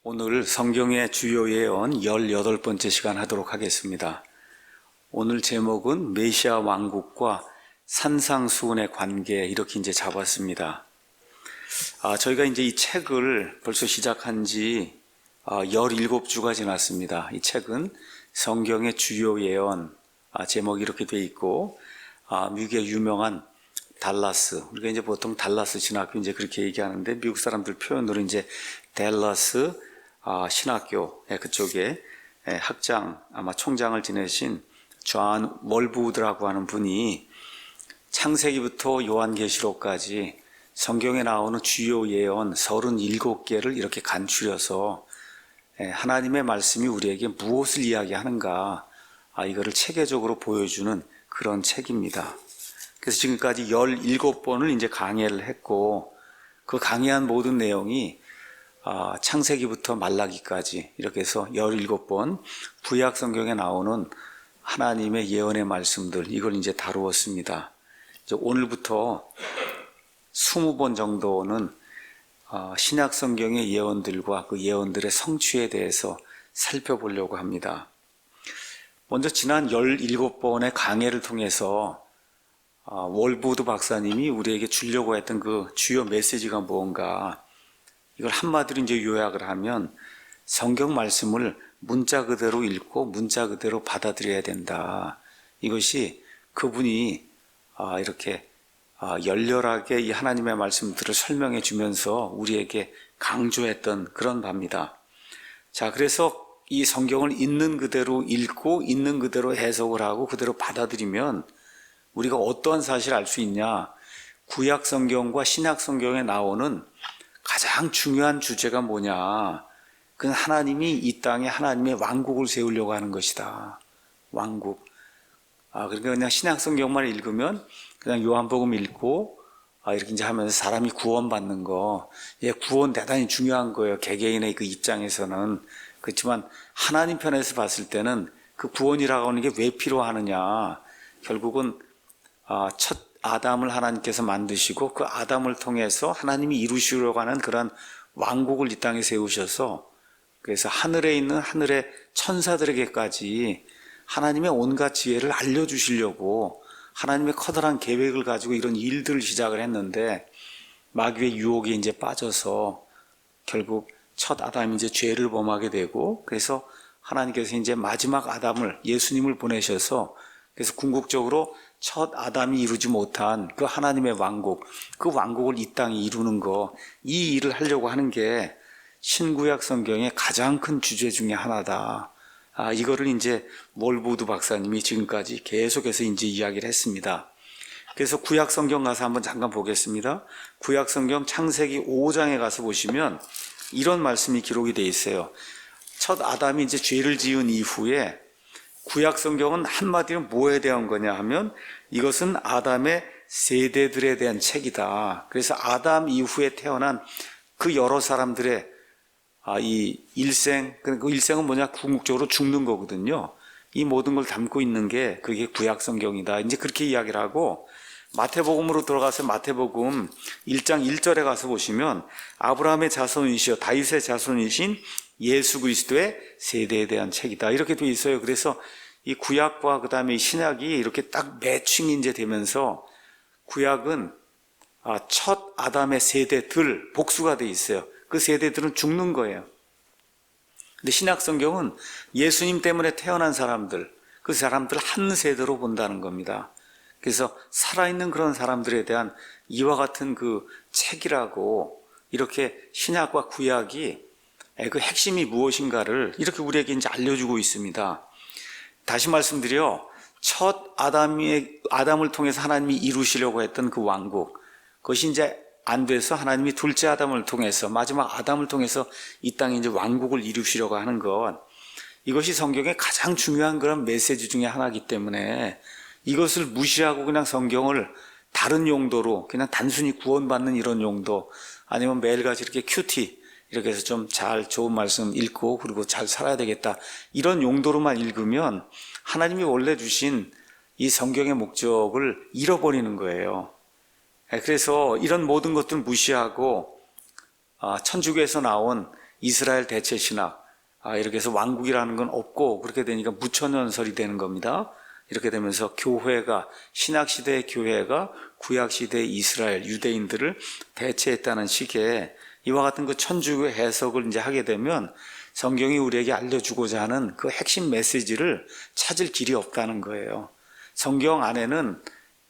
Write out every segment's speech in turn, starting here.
오늘 성경의 주요 예언 18번째 시간 하도록 하겠습니다. 오늘 제목은 메시아 왕국과 산상수훈의 관계 이렇게 잡았습니다. 저희가 이 책을 벌써 시작한 지 17주가 지났습니다. 이 책은 성경의 주요 예언, 제목이 이렇게 돼 있고, 미국의 유명한 달라스, 우리가 보통 달라스 신학교 그렇게 얘기하는데, 미국 사람들 표현으로 댈러스 신학교 그쪽에 학장, 아마 총장을 지내신 존 월부우드라고 하는 분이 창세기부터 요한계시록까지 성경에 나오는 주요 예언 37개를 이렇게 간추려서 하나님의 말씀이 우리에게 무엇을 이야기하는가, 이거를 체계적으로 보여주는 그런 책입니다. 그래서 지금까지 17번을 강해를 했고, 그 강해한 모든 내용이 창세기부터 말라기까지 이렇게 해서 17번 구약 성경에 나오는 하나님의 예언의 말씀들, 이걸 다루었습니다. 오늘부터 20번 정도는 신약 성경의 예언들과 그 예언들의 성취에 대해서 살펴보려고 합니다. 먼저 지난 17번의 강해를 통해서 월부드 박사님이 우리에게 주려고 했던 그 주요 메시지가 뭔가, 이걸 한마디로 요약을 하면 성경 말씀을 문자 그대로 읽고 문자 그대로 받아들여야 된다. 이것이 그분이 이렇게 열렬하게 이 하나님의 말씀들을 설명해 주면서 우리에게 강조했던 그런 바입니다. 자, 그래서 이 성경을 있는 그대로 읽고 있는 그대로 해석을 하고 그대로 받아들이면 우리가 어떠한 사실을 알 수 있냐? 구약 성경과 신약 성경에 나오는 가장 중요한 주제가 뭐냐? 그건 하나님이 이 땅에 하나님의 왕국을 세우려고 하는 것이다. 왕국. 그러니까 그냥 신약 성경만 읽으면 그냥 요한복음 읽고 이렇게 하면서 사람이 구원받는 거, 구원 대단히 중요한 거예요. 개개인의 그 입장에서는. 그렇지만 하나님 편에서 봤을 때는 그 구원이라고 하는 게 왜 필요하느냐? 결국은 첫 아담을 하나님께서 만드시고 그 아담을 통해서 하나님이 이루시려고 하는 그런 왕국을 이 땅에 세우셔서, 그래서 하늘에 있는 하늘의 천사들에게까지 하나님의 온갖 지혜를 알려주시려고 하나님의 커다란 계획을 가지고 이런 일들을 시작을 했는데, 마귀의 유혹에 빠져서 결국 첫 아담이 죄를 범하게 되고, 그래서 하나님께서 마지막 아담을, 예수님을 보내셔서, 그래서 궁극적으로 첫 아담이 이루지 못한 그 하나님의 왕국, 그 왕국을 이 땅에 이루는 거, 이 일을 하려고 하는 게 신구약 성경의 가장 큰 주제 중에 하나다. 이거를 월부드 박사님이 지금까지 계속해서 이야기를 했습니다. 그래서 구약 성경 가서 한번 잠깐 보겠습니다. 구약 성경 창세기 5장에 가서 보시면 이런 말씀이 기록이 되어 있어요. 첫 아담이 죄를 지은 이후에 구약 성경은 한마디로 뭐에 대한 거냐 하면 이것은 아담의 세대들에 대한 책이다. 그래서 아담 이후에 태어난 그 여러 사람들의 이 일생, 그 일생은 뭐냐? 궁극적으로 죽는 거거든요. 이 모든 걸 담고 있는 게 그게 구약 성경이다. 그렇게 이야기를 하고, 마태복음으로 들어가서 마태복음 1장 1절에 가서 보시면 아브라함의 자손이시여 다윗의 자손이신 예수 그리스도의 세대에 대한 책이다. 이렇게 돼 있어요. 그래서 이 구약과 그 다음에 이 신약이 이렇게 딱 매칭이 되면서 구약은 첫 아담의 세대들, 복수가 돼 있어요. 그 세대들은 죽는 거예요. 근데 신약 성경은 예수님 때문에 태어난 사람들, 그 사람들 한 세대로 본다는 겁니다. 그래서 살아있는 그런 사람들에 대한 이와 같은 그 책이라고, 이렇게 신약과 구약이 그 핵심이 무엇인가를 이렇게 우리에게 알려주고 있습니다. 다시 말씀드려, 첫 아담을 통해서 하나님이 이루시려고 했던 그 왕국, 그것이 안 돼서 하나님이 둘째 아담을 통해서, 마지막 아담을 통해서 이 땅에 왕국을 이루시려고 하는 것, 이것이 성경의 가장 중요한 그런 메시지 중에 하나이기 때문에 이것을 무시하고 그냥 성경을 다른 용도로, 그냥 단순히 구원받는 이런 용도, 아니면 매일같이 이렇게 큐티, 이렇게 해서 좀 좋은 말씀 읽고 그리고 잘 살아야 되겠다, 이런 용도로만 읽으면 하나님이 원래 주신 이 성경의 목적을 잃어버리는 거예요. 그래서 이런 모든 것들을 무시하고 천주교에서 나온 이스라엘 대체 신학, 이렇게 해서 왕국이라는 건 없고 그렇게 되니까 무천연설이 되는 겁니다. 이렇게 되면서 교회가, 신학시대의 교회가 구약시대의 이스라엘, 유대인들을 대체했다는 식의 이와 같은 그 천주교 해석을 이제 하게 되면 성경이 우리에게 알려주고자 하는 그 핵심 메시지를 찾을 길이 없다는 거예요. 성경 안에는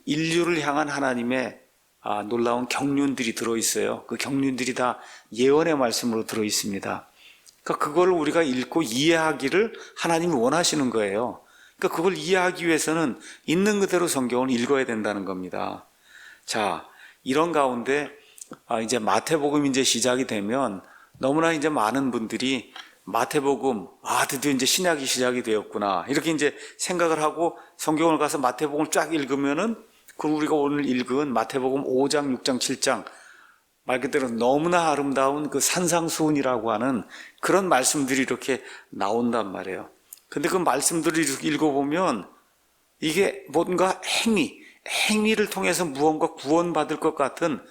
인류를 향한 하나님의 놀라운 경륜들이 들어있어요. 그 경륜들이 다 예언의 말씀으로 들어있습니다. 그러니까 그걸 우리가 읽고 이해하기를 하나님이 원하시는 거예요. 그러니까 그걸 이해하기 위해서는 있는 그대로 성경을 읽어야 된다는 겁니다. 자, 이런 가운데 이제 마태복음이 이제 시작이 되면 너무나 이제 많은 분들이 마태복음, 드디어 이제 신약이 시작이 되었구나, 이렇게 이제 생각을 하고 성경을 가서 마태복음을 쫙 읽으면은 그럼 우리가 오늘 읽은 마태복음 5장, 6장, 7장 말 그대로 너무나 아름다운 그 산상수훈이라고 하는 그런 말씀들이 이렇게 나온단 말이에요. 근데 그 말씀들을 이렇게 읽어보면 이게 뭔가 행위를 통해서 무언가 구원받을 것 같은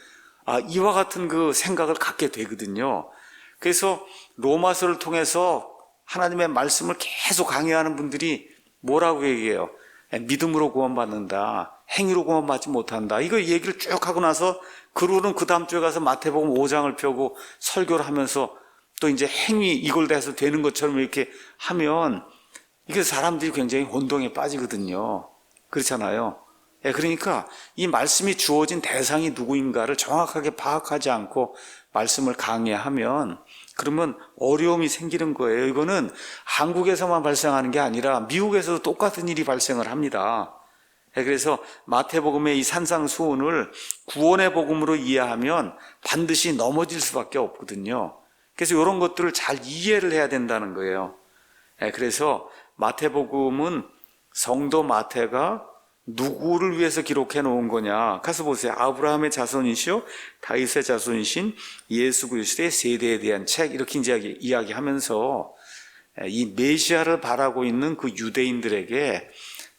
이와 같은 그 생각을 갖게 되거든요. 그래서 로마서를 통해서 하나님의 말씀을 계속 강의하는 분들이 뭐라고 얘기해요? 믿음으로 구원받는다, 행위로 구원받지 못한다, 이거 얘기를 쭉 하고 나서 그러고는 그 다음 주에 가서 마태복음 5장을 펴고 설교를 하면서 또 이제 행위 이걸 대해서 되는 것처럼 이렇게 하면 이게 사람들이 굉장히 혼동에 빠지거든요. 그렇잖아요. 그러니까 이 말씀이 주어진 대상이 누구인가를 정확하게 파악하지 않고 말씀을 강의하면 그러면 어려움이 생기는 거예요. 이거는 한국에서만 발생하는 게 아니라 미국에서도 똑같은 일이 발생을 합니다. 그래서 마태복음의 이 산상수훈을 구원의 복음으로 이해하면 반드시 넘어질 수밖에 없거든요. 그래서 이런 것들을 잘 이해를 해야 된다는 거예요. 그래서 마태복음은 성도 마태가 누구를 위해서 기록해 놓은 거냐? 가서 보세요. 아브라함의 자손이시오 다윗의 자손이신 예수 그리스도의 세대에 대한 책, 이렇게 이제 이야기하면서 이 메시아를 바라고 있는 그 유대인들에게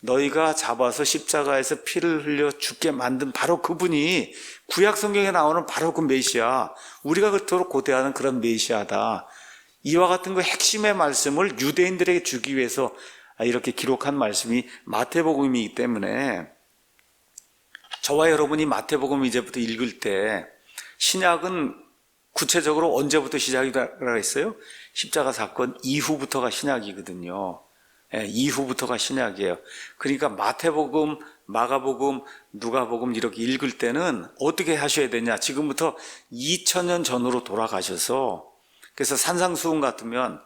너희가 잡아서 십자가에서 피를 흘려 죽게 만든 바로 그분이 구약 성경에 나오는 바로 그 메시아, 우리가 그토록 고대하는 그런 메시아다. 이와 같은 그 핵심의 말씀을 유대인들에게 주기 위해서 이렇게 기록한 말씀이 마태복음이기 때문에 저와 여러분이 마태복음 이제부터 읽을 때 신약은 구체적으로 언제부터 시작이 되라 했어요? 십자가 사건 이후부터가 신약이거든요. 이후부터가 신약이에요. 그러니까 마태복음, 마가복음, 누가복음 이렇게 읽을 때는 어떻게 하셔야 되냐? 지금부터 2000년 전으로 돌아가셔서, 그래서 산상수훈 같으면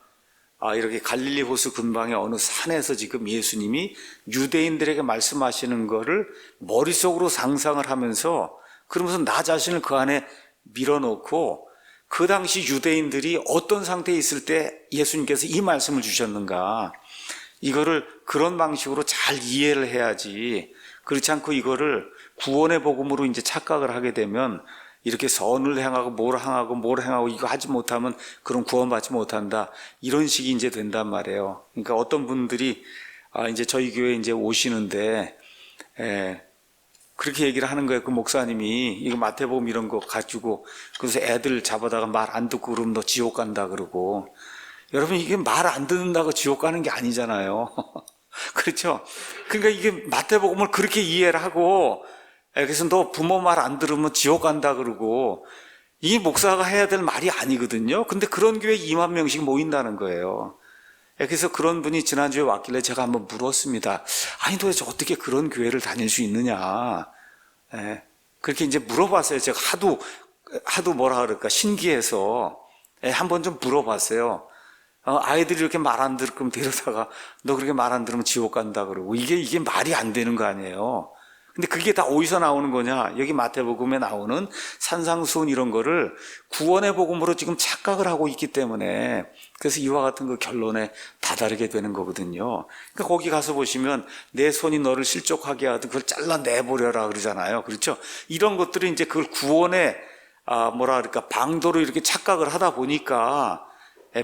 이렇게 갈릴리 호수 근방의 어느 산에서 지금 예수님이 유대인들에게 말씀하시는 거를 머릿속으로 상상을 하면서, 그러면서 나 자신을 그 안에 밀어넣고 그 당시 유대인들이 어떤 상태에 있을 때 예수님께서 이 말씀을 주셨는가, 이거를 그런 방식으로 잘 이해를 해야지. 그렇지 않고 이거를 구원의 복음으로 이제 착각을 하게 되면 이렇게 선을 행하고 뭘 행하고 이거 하지 못하면 그럼 구원받지 못한다, 이런 식이 이제 된단 말이에요. 그러니까 어떤 분들이 이제 저희 교회에 이제 오시는데 그렇게 얘기를 하는 거예요. 그 목사님이 이거 마태복음 이런 거 가지고 그래서 애들 잡아다가 말 안 듣고 그러면 너 지옥 간다 그러고, 여러분 이게 말 안 듣는다고 지옥 가는 게 아니잖아요. 그렇죠? 그러니까 이게 마태복음을 그렇게 이해를 하고, 그래서 너 부모 말 안 들으면 지옥 간다 그러고, 이게 목사가 해야 될 말이 아니거든요. 근데 그런 교회 2만 명씩 모인다는 거예요. 그래서 그런 분이 지난주에 왔길래 제가 한번 물었습니다. 아니 도대체 어떻게 그런 교회를 다닐 수 있느냐. 그렇게 이제 물어봤어요. 제가 하도 뭐라 그럴까 신기해서 한번 좀 물어봤어요. 아이들이 이렇게 말 안 들을 거면 데려다가 너 그렇게 말 안 들으면 지옥 간다 그러고, 이게 말이 안 되는 거 아니에요. 근데 그게 다 어디서 나오는 거냐? 여기 마태복음에 나오는 산상수훈 이런 거를 구원의 복음으로 지금 착각을 하고 있기 때문에, 그래서 이와 같은 그 결론에 다다르게 되는 거거든요. 그러니까 거기 가서 보시면 내 손이 너를 실족하게 하든 그걸 잘라내버려라 그러잖아요. 그렇죠? 이런 것들이 이제 그걸 구원의 방도로 이렇게 착각을 하다 보니까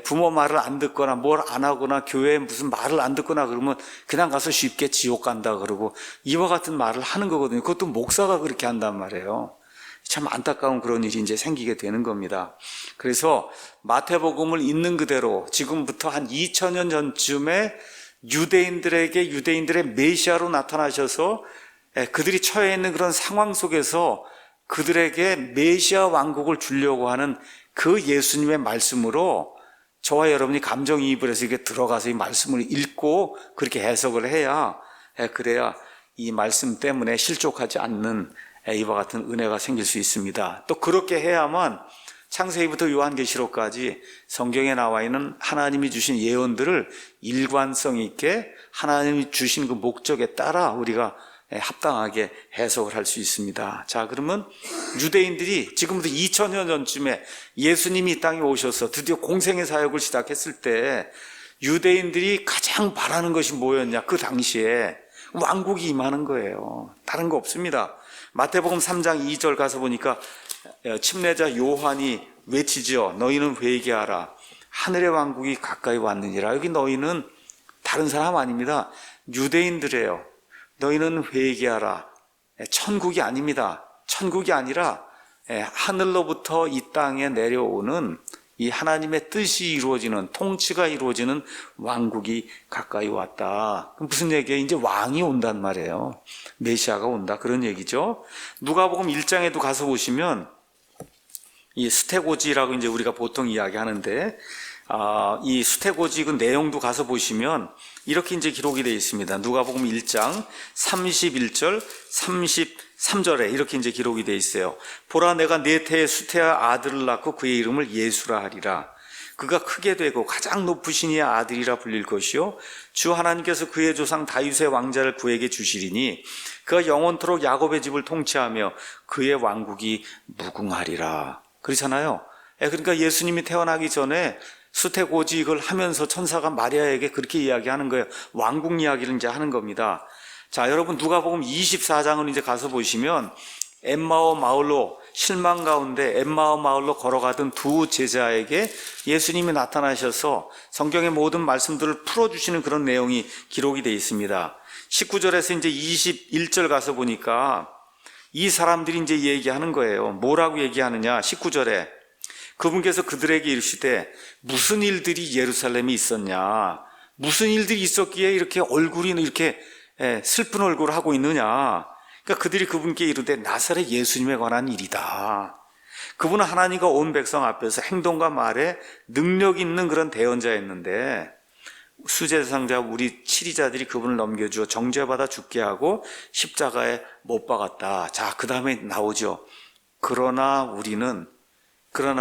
부모 말을 안 듣거나 뭘 안 하거나 교회에 무슨 말을 안 듣거나 그러면 그냥 가서 쉽게 지옥 간다 그러고 이와 같은 말을 하는 거거든요. 그것도 목사가 그렇게 한단 말이에요. 참 안타까운 그런 일이 이제 생기게 되는 겁니다. 그래서 마태복음을 있는 그대로 지금부터 한 2000년 전쯤에 유대인들에게 유대인들의 메시아로 나타나셔서 그들이 처해 있는 그런 상황 속에서 그들에게 메시아 왕국을 주려고 하는 그 예수님의 말씀으로 저와 여러분이 감정이입을 해서 이렇게 들어가서 이 말씀을 읽고 그렇게 해석을 해야, 그래야 이 말씀 때문에 실족하지 않는 이와 같은 은혜가 생길 수 있습니다. 또 그렇게 해야만 창세기부터 요한계시록까지 성경에 나와 있는 하나님이 주신 예언들을 일관성 있게 하나님이 주신 그 목적에 따라 우리가 합당하게 해석을 할 수 있습니다. 자, 그러면 유대인들이 지금부터 2000년 전쯤에 예수님이 이 땅에 오셔서 드디어 공생의 사역을 시작했을 때 유대인들이 가장 바라는 것이 뭐였냐? 그 당시에 왕국이 임하는 거예요. 다른 거 없습니다. 마태복음 3장 2절 가서 보니까 침례자 요한이 외치죠. 너희는 회개하라. 하늘의 왕국이 가까이 왔느니라. 여기 너희는 다른 사람 아닙니다. 유대인들이에요. 너희는 회개하라. 천국이 아닙니다. 천국이 아니라 하늘로부터 이 땅에 내려오는 이 하나님의 뜻이 이루어지는, 통치가 이루어지는 왕국이 가까이 왔다. 그럼 무슨 얘기예요? 이제 왕이 온단 말이에요. 메시아가 온다. 그런 얘기죠. 누가복음 1장에도 가서 보시면 이 수태고지라고 이제 우리가 보통 이야기하는데, 이 수태고지 그 내용도 가서 보시면 이렇게 이제 기록이 되어 있습니다. 누가복음 1장 31절, 33절에 이렇게 이제 기록이 되어 있어요. 보라, 내가 네 태의 수태와 아들을 낳고 그의 이름을 예수라 하리라. 그가 크게 되고 가장 높으신 이의 아들이라 불릴 것이요, 주 하나님께서 그의 조상 다윗의 왕자를 그에게 주시리니 그가 영원토록 야곱의 집을 통치하며 그의 왕국이 무궁하리라. 그렇잖아요. 그러니까 예수님이 태어나기 전에 수태고지익을 하면서 천사가 마리아에게 그렇게 이야기하는 거예요. 왕국 이야기를 이제 하는 겁니다. 자, 여러분 누가복음 24장을 이제 가서 보시면 엠마오 마을로, 실망 가운데 엠마오 마을로 걸어가던 두 제자에게 예수님이 나타나셔서 성경의 모든 말씀들을 풀어주시는 그런 내용이 기록이 되어 있습니다. 19절에서 이제 21절 가서 보니까 이 사람들이 이제 얘기하는 거예요. 뭐라고 얘기하느냐? 19절에 그분께서 그들에게 이르시되 무슨 일들이 예루살렘에 있었냐? 무슨 일들이 있었기에 이렇게 얼굴이 이렇게 슬픈 얼굴을 하고 있느냐? 그러니까 그들이 그분께 이르되 나사렛 예수님에 관한 일이다. 그분은 하나님과 온 백성 앞에서 행동과 말에 능력 있는 그런 대언자였는데 수제사상자 우리 치리자들이 그분을 넘겨주어 정죄받아 죽게 하고 십자가에 못 박았다. 자, 그 다음에 나오죠. 그러나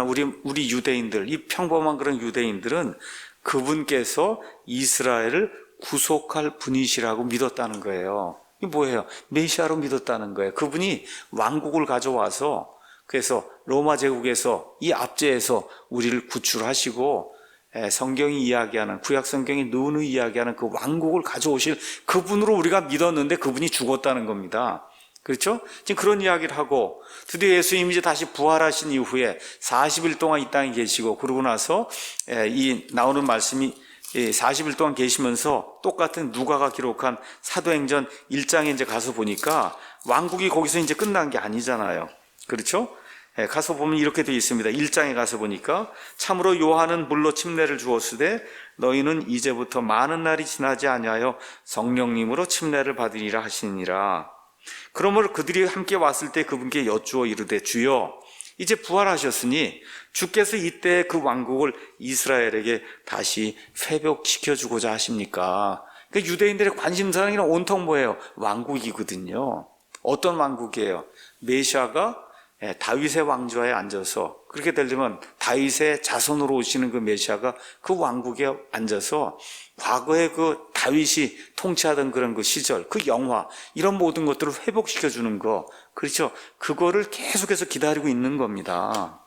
우리 유대인들, 이 평범한 그런 유대인들은 그분께서 이스라엘을 구속할 분이시라고 믿었다는 거예요. 이게 뭐예요? 메시아로 믿었다는 거예요. 그분이 왕국을 가져와서 그래서 로마 제국에서 이 압제에서 우리를 구출하시고 성경이 이야기하는, 구약 성경이 누누이 이야기하는 그 왕국을 가져오실 그분으로 우리가 믿었는데 그분이 죽었다는 겁니다. 그렇죠? 지금 그런 이야기를 하고 드디어 예수님이 이제 다시 부활하신 이후에 40일 동안 이 땅에 계시고 그러고 나서 이 나오는 말씀이 40일 동안 계시면서 똑같은 누가가 기록한 사도행전 1장에 이제 가서 보니까 왕국이 거기서 이제 끝난 게 아니잖아요. 그렇죠? 가서 보면 이렇게 되어 있습니다. 1장에 가서 보니까 참으로 요한은 물로 침례를 주었으되 너희는 이제부터 많은 날이 지나지 아니하여 성령님으로 침례를 받으리라 하시니라. 그러므로 그들이 함께 왔을 때 그분께 여쭈어 이르되 주여 이제 부활하셨으니 주께서 이때 그 왕국을 이스라엘에게 다시 회복시켜주고자 하십니까? 그러니까 유대인들의 관심사는 온통 뭐예요? 왕국이거든요. 어떤 왕국이에요? 메시아가 다윗의 왕좌에 앉아서, 그렇게 되려면 다윗의 자손으로 오시는 그 메시아가 그 왕국에 앉아서 과거에 그 다윗이 통치하던 그런 그 시절, 그 영화, 이런 모든 것들을 회복시켜 주는 거, 그렇죠? 그거를 계속해서 기다리고 있는 겁니다.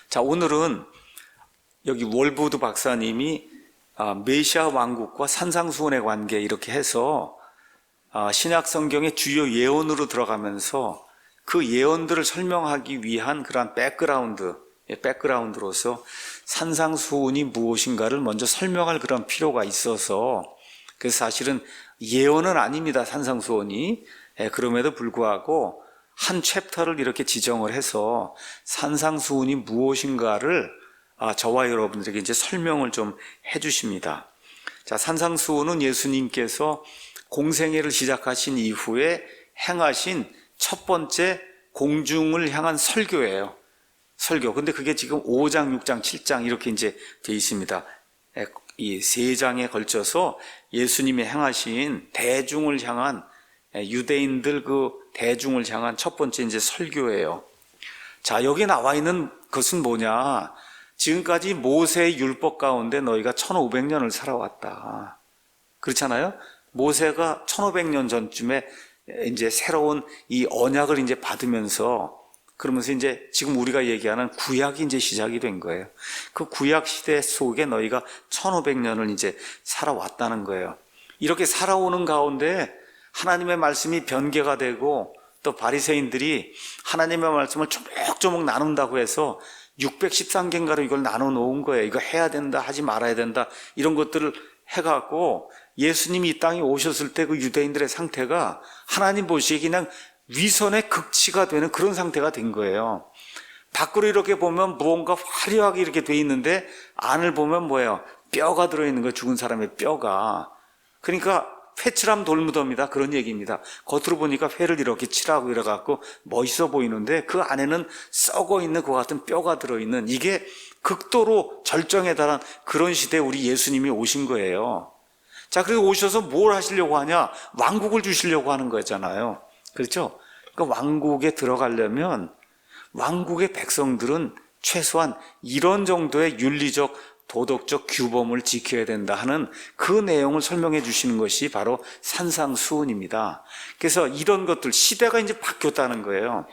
자, 오늘은 여기 월보드 박사님이 메시아 왕국과 산상수훈의 관계 이렇게 해서 신약 성경의 주요 예언으로 들어가면서 그 예언들을 설명하기 위한 그러한 백그라운드로서 산상수훈이 무엇인가를 먼저 설명할 그런 필요가 있어서, 그래서 사실은 예언은 아닙니다, 산상수훈이. 그럼에도 불구하고 한 챕터를 이렇게 지정을 해서 산상수훈이 무엇인가를 저와 여러분들에게 이제 설명을 좀 해주십니다. 자, 산상수훈은 예수님께서 공생애를 시작하신 이후에 행하신 첫 번째 공중을 향한 설교예요. 설교. 근데 그게 지금 5장, 6장, 7장 이렇게 이제 돼 있습니다. 이 세 장에 걸쳐서 예수님이 행하신 대중을 향한, 유대인들 그 대중을 향한 첫 번째 이제 설교예요. 자, 여기 나와 있는 것은 뭐냐? 지금까지 모세의 율법 가운데 너희가 1500년을 살아왔다. 그렇잖아요? 모세가 1500년 전쯤에 이제 새로운 이 언약을 이제 받으면서, 그러면서 이제 지금 우리가 얘기하는 구약이 이제 시작이 된 거예요. 그 구약 시대 속에 너희가 1500년을 이제 살아왔다는 거예요. 이렇게 살아오는 가운데 하나님의 말씀이 변개가 되고, 또 바리새인들이 하나님의 말씀을 조목조목 나눈다고 해서 613개인가로 이걸 나눠 놓은 거예요. 이거 해야 된다, 하지 말아야 된다, 이런 것들을 해갖고 예수님이 이 땅에 오셨을 때 그 유대인들의 상태가 하나님 보시기에 그냥 위선의 극치가 되는 그런 상태가 된 거예요. 밖으로 이렇게 보면 무언가 화려하게 이렇게 돼 있는데 안을 보면 뭐예요? 뼈가 들어있는 거예요. 죽은 사람의 뼈가. 그러니까 회칠함 돌무더미다, 그런 얘기입니다. 겉으로 보니까 회를 이렇게 칠하고 이래갖고 멋있어 보이는데 그 안에는 썩어 있는 그 같은 뼈가 들어있는, 이게 극도로 절정에 달한 그런 시대에 우리 예수님이 오신 거예요. 자, 그리고 오셔서 뭘 하시려고 하냐? 왕국을 주시려고 하는 거잖아요. 그렇죠? 그러니까 왕국에 들어가려면 왕국의 백성들은 최소한 이런 정도의 윤리적, 도덕적 규범을 지켜야 된다 하는 그 내용을 설명해 주시는 것이 바로 산상수훈입니다. 그래서 이런 것들, 시대가 이제 바뀌었다는 거예요.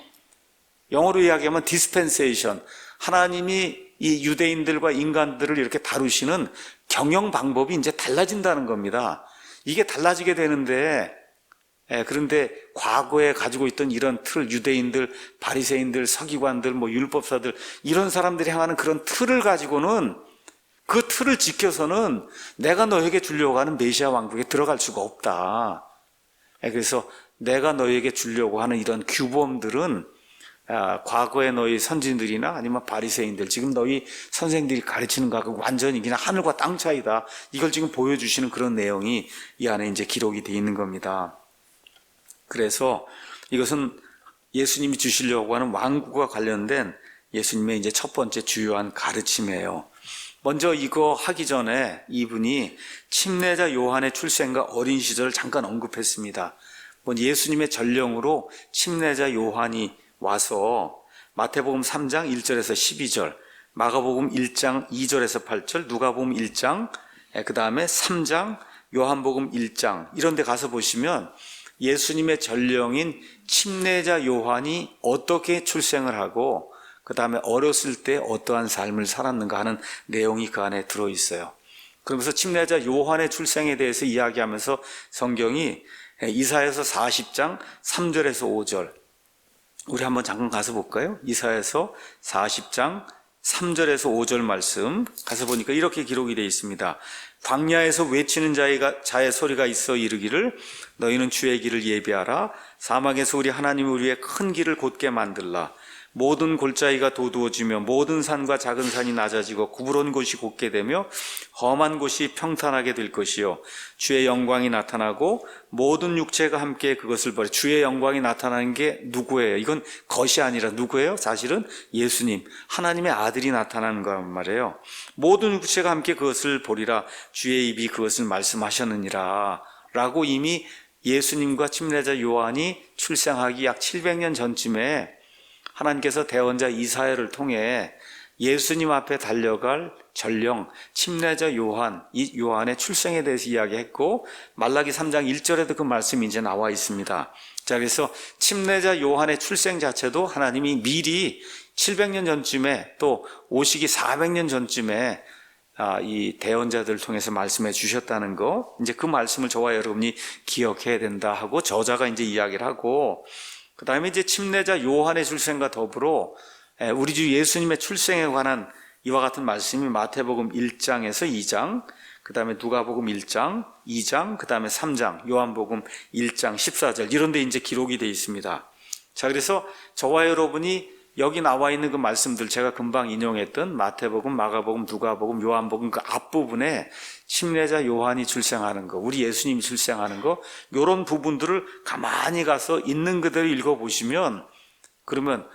영어로 이야기하면 dispensation, 하나님이 이 유대인들과 인간들을 이렇게 다루시는 경영 방법이 이제 달라진다는 겁니다. 이게 달라지게 되는데, 그런데 과거에 가지고 있던 이런 틀, 유대인들, 바리새인들, 서기관들, 율법사들, 이런 사람들이 향하는 그런 틀을 가지고는, 그 틀을 지켜서는 내가 너에게 주려고 하는 메시아 왕국에 들어갈 수가 없다. 그래서 내가 너에게 주려고 하는 이런 규범들은 과거의 너희 선진들이나 아니면 바리새인들, 지금 너희 선생들이 가르치는 거하고 완전히 그냥 하늘과 땅 차이다, 이걸 지금 보여주시는 그런 내용이 이 안에 이제 기록이 되어 있는 겁니다. 그래서 이것은 예수님이 주시려고 하는 왕국과 관련된 예수님의 이제 첫 번째 주요한 가르침이에요. 먼저 이거 하기 전에 이분이 침례자 요한의 출생과 어린 시절을 잠깐 언급했습니다. 예수님의 전령으로 침례자 요한이 와서 마태복음 3장 1절에서 12절, 마가복음 1장 2절에서 8절, 누가복음 1장, 그 다음에 3장, 요한복음 1장, 이런 데 가서 보시면 예수님의 전령인 침례자 요한이 어떻게 출생을 하고 그 다음에 어렸을 때 어떠한 삶을 살았는가 하는 내용이 그 안에 들어있어요. 그러면서 침례자 요한의 출생에 대해서 이야기하면서 성경이 이사야서 40장 3절에서 5절, 우리 한번 잠깐 가서 볼까요? 이사야서 40장 3절에서 5절 말씀 가서 보니까 이렇게 기록이 되어 있습니다. 광야에서 외치는 자의 소리가 있어 이르기를 너희는 주의 길을 예비하라. 사막에서 우리 하나님이 우리의 큰 길을 곧게 만들라. 모든 골짜기가 도두어지며 모든 산과 작은 산이 낮아지고 구부러운 곳이 곧게 되며 험한 곳이 평탄하게 될 것이요 주의 영광이 나타나고 모든 육체가 함께 그것을 보리. 주의 영광이 나타나는 게 누구예요? 이건 것이 아니라 누구예요? 사실은 예수님, 하나님의 아들이 나타나는 거란 말이에요. 모든 육체가 함께 그것을 보리라. 주의 입이 그것을 말씀하셨느니라 라고 이미 예수님과 침례자 요한이 출생하기 약 700년 전쯤에 하나님께서 대언자 이사야를 통해 예수님 앞에 달려갈 전령 침례자 요한, 이 요한의 출생에 대해서 이야기했고, 말라기 3장 1절에도 그 말씀이 이제 나와 있습니다. 자, 그래서 침례자 요한의 출생 자체도 하나님이 미리 700년 전쯤에 또 오시기 400년 전쯤에 이 대언자들을 통해서 말씀해 주셨다는 거, 이제 그 말씀을 저와 여러분이 기억해야 된다 하고 저자가 이제 이야기를 하고, 그 다음에 이제 침례자 요한의 출생과 더불어 우리 주 예수님의 출생에 관한 이와 같은 말씀이 마태복음 1장에서 2장, 그 다음에 누가복음 1장, 2장, 그 다음에 3장, 요한복음 1장 14절 이런 데 이제 기록이 되어 있습니다. 자, 그래서 저와 여러분이 여기 나와 있는 그 말씀들, 제가 금방 인용했던 마태복음, 마가복음, 누가복음, 요한복음 그 앞부분에 침례자 요한이 출생하는 거, 우리 예수님이 출생하는 거, 이런 부분들을 가만히 가서 있는 그대로 읽어보시면, 그러면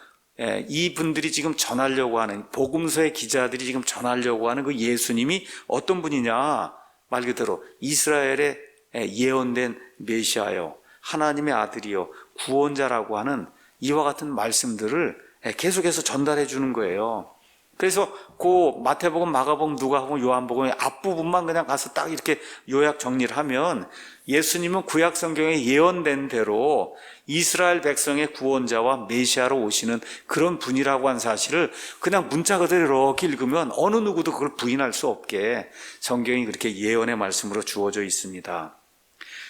이분들이 지금 전하려고 하는, 복음서의 기자들이 지금 전하려고 하는 그 예수님이 어떤 분이냐, 말 그대로 이스라엘의 예언된 메시아요, 하나님의 아들이요, 구원자라고 하는 이와 같은 말씀들을 계속해서 전달해 주는 거예요. 그래서 그 마태복음, 마가복음, 누가복음, 요한복음의 앞부분만 그냥 가서 딱 이렇게 요약 정리를 하면, 예수님은 구약 성경에 예언된 대로 이스라엘 백성의 구원자와 메시아로 오시는 그런 분이라고 한 사실을 그냥 문자 그대로 이렇게 읽으면 어느 누구도 그걸 부인할 수 없게 성경이 그렇게 예언의 말씀으로 주어져 있습니다.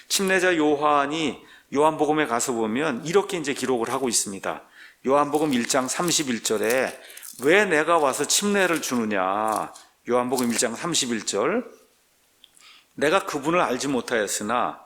침례자 요한이 요한복음에 가서 보면 이렇게 이제 기록을 하고 있습니다. 요한복음 1장 31절에 왜 내가 와서 침례를 주느냐, 요한복음 1장 31절, 내가 그분을 알지 못하였으나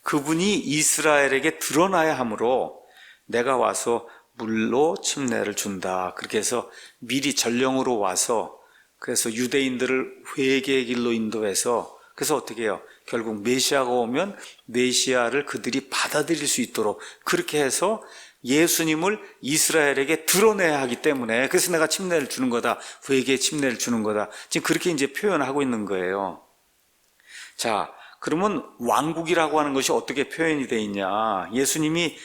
그분이 이스라엘에게 드러나야 하므로 내가 와서 물로 침례를 준다. 그렇게 해서 미리 전령으로 와서, 그래서 유대인들을 회개의 길로 인도해서, 그래서 어떻게 해요? 결국 메시아가 오면 메시아를 그들이 받아들일 수 있도록 그렇게 해서 예수님을 이스라엘에게 드러내야 하기 때문에, 그래서 내가 침례를 주는 거다, 회개의 침례를 주는 거다, 지금 그렇게 이제 표현하고 있는 거예요. 자, 그러면 왕국이라고 하는 것이 어떻게 표현이 되어 있냐? 예수님이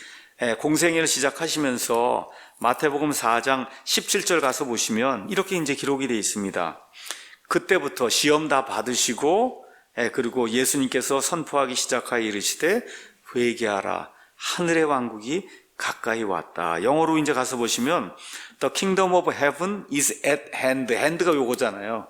공생애를 시작하시면서 마태복음 4장 17절 가서 보시면 이렇게 이제 기록이 되어 있습니다. 그때부터 시험 다 받으시고, 그리고 예수님께서 선포하기 시작하여 이르시되 회개하라, 하늘의 왕국이 가까이 왔다. 영어로 이제 가서 보시면 The kingdom of heaven is at hand. hand가 요거잖아요.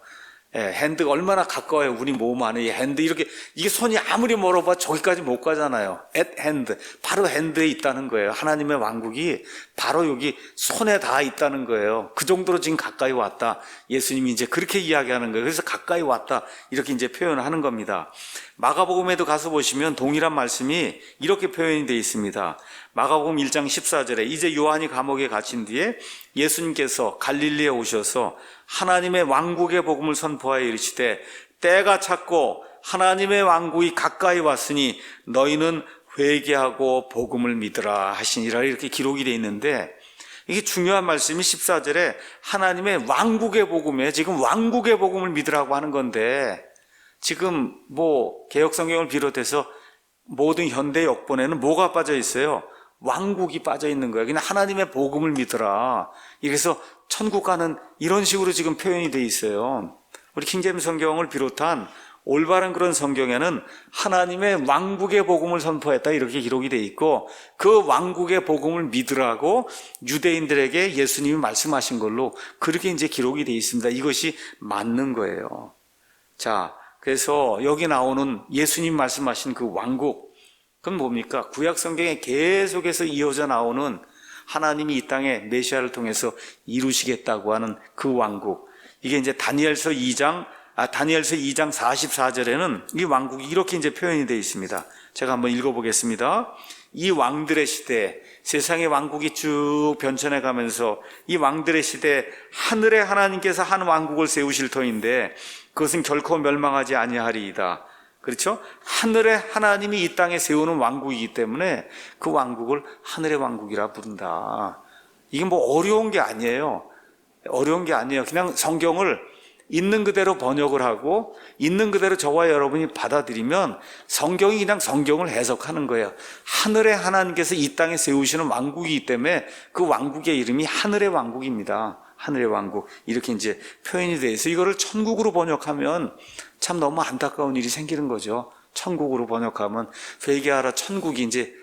핸드가 얼마나 가까워요. 우리 몸 안에 이 핸드, 이렇게, 이게 손이 아무리 멀어봐 저기까지 못 가잖아요. at hand, 바로 핸드에 있다는 거예요. 하나님의 왕국이 바로 여기 손에 다 있다는 거예요. 그 정도로 지금 가까이 왔다. 예수님이 이제 그렇게 이야기하는 거예요. 그래서 가까이 왔다, 이렇게 이제 표현하는 겁니다. 마가복음에도 가서 보시면 동일한 말씀이 이렇게 표현이 되어 있습니다. 마가복음 1장 14절에 이제 요한이 감옥에 갇힌 뒤에 예수님께서 갈릴리에 오셔서 하나님의 왕국의 복음을 선포하여 이르시되 때가 찼고 하나님의 왕국이 가까이 왔으니 너희는 회개하고 복음을 믿으라 하시니라, 이렇게 기록이 되어 있는데, 이게 중요한 말씀이 14절에 하나님의 왕국의 복음에, 지금 왕국의 복음을 믿으라고 하는 건데, 지금 뭐 개역성경을 비롯해서 모든 현대 역본에는 뭐가 빠져 있어요? 왕국이 빠져 있는 거예요. 그냥 하나님의 복음을 믿으라. 그래서 천국 가는, 이런 식으로 지금 표현이 돼 있어요. 우리 킹제임스 성경을 비롯한 올바른 그런 성경에는 하나님의 왕국의 복음을 선포했다, 이렇게 기록이 돼 있고, 그 왕국의 복음을 믿으라고 유대인들에게 예수님이 말씀하신 걸로 그렇게 이제 기록이 돼 있습니다. 이것이 맞는 거예요. 자, 그래서 여기 나오는 예수님 말씀하신 그 왕국, 그건 뭡니까? 구약 성경에 계속해서 이어져 나오는 하나님이 이 땅에 메시아를 통해서 이루시겠다고 하는 그 왕국. 이게 이제 다니엘서 2장 44절에는 이 왕국이 이렇게 이제 표현이 되어 있습니다. 제가 한번 읽어보겠습니다. 이 왕들의 시대, 세상의 왕국이 쭉 변천해 가면서 이 왕들의 시대, 하늘의 하나님께서 한 왕국을 세우실 터인데 그것은 결코 멸망하지 아니하리이다. 그렇죠? 하늘의 하나님이 이 땅에 세우는 왕국이기 때문에 그 왕국을 하늘의 왕국이라 부른다. 이게 뭐 어려운 게 아니에요. 어려운 게 아니에요. 그냥 성경을 있는 그대로 번역을 하고 있는 그대로 저와 여러분이 받아들이면 성경이 그냥 성경을 해석하는 거예요. 하늘의 하나님께서 이 땅에 세우시는 왕국이기 때문에 그 왕국의 이름이 하늘의 왕국입니다. 하늘의 왕국, 이렇게 이제 표현이 돼 있어요. 이거를 천국으로 번역하면 참 너무 안타까운 일이 생기는 거죠. 천국으로 번역하면 회개하라, 천국이 이제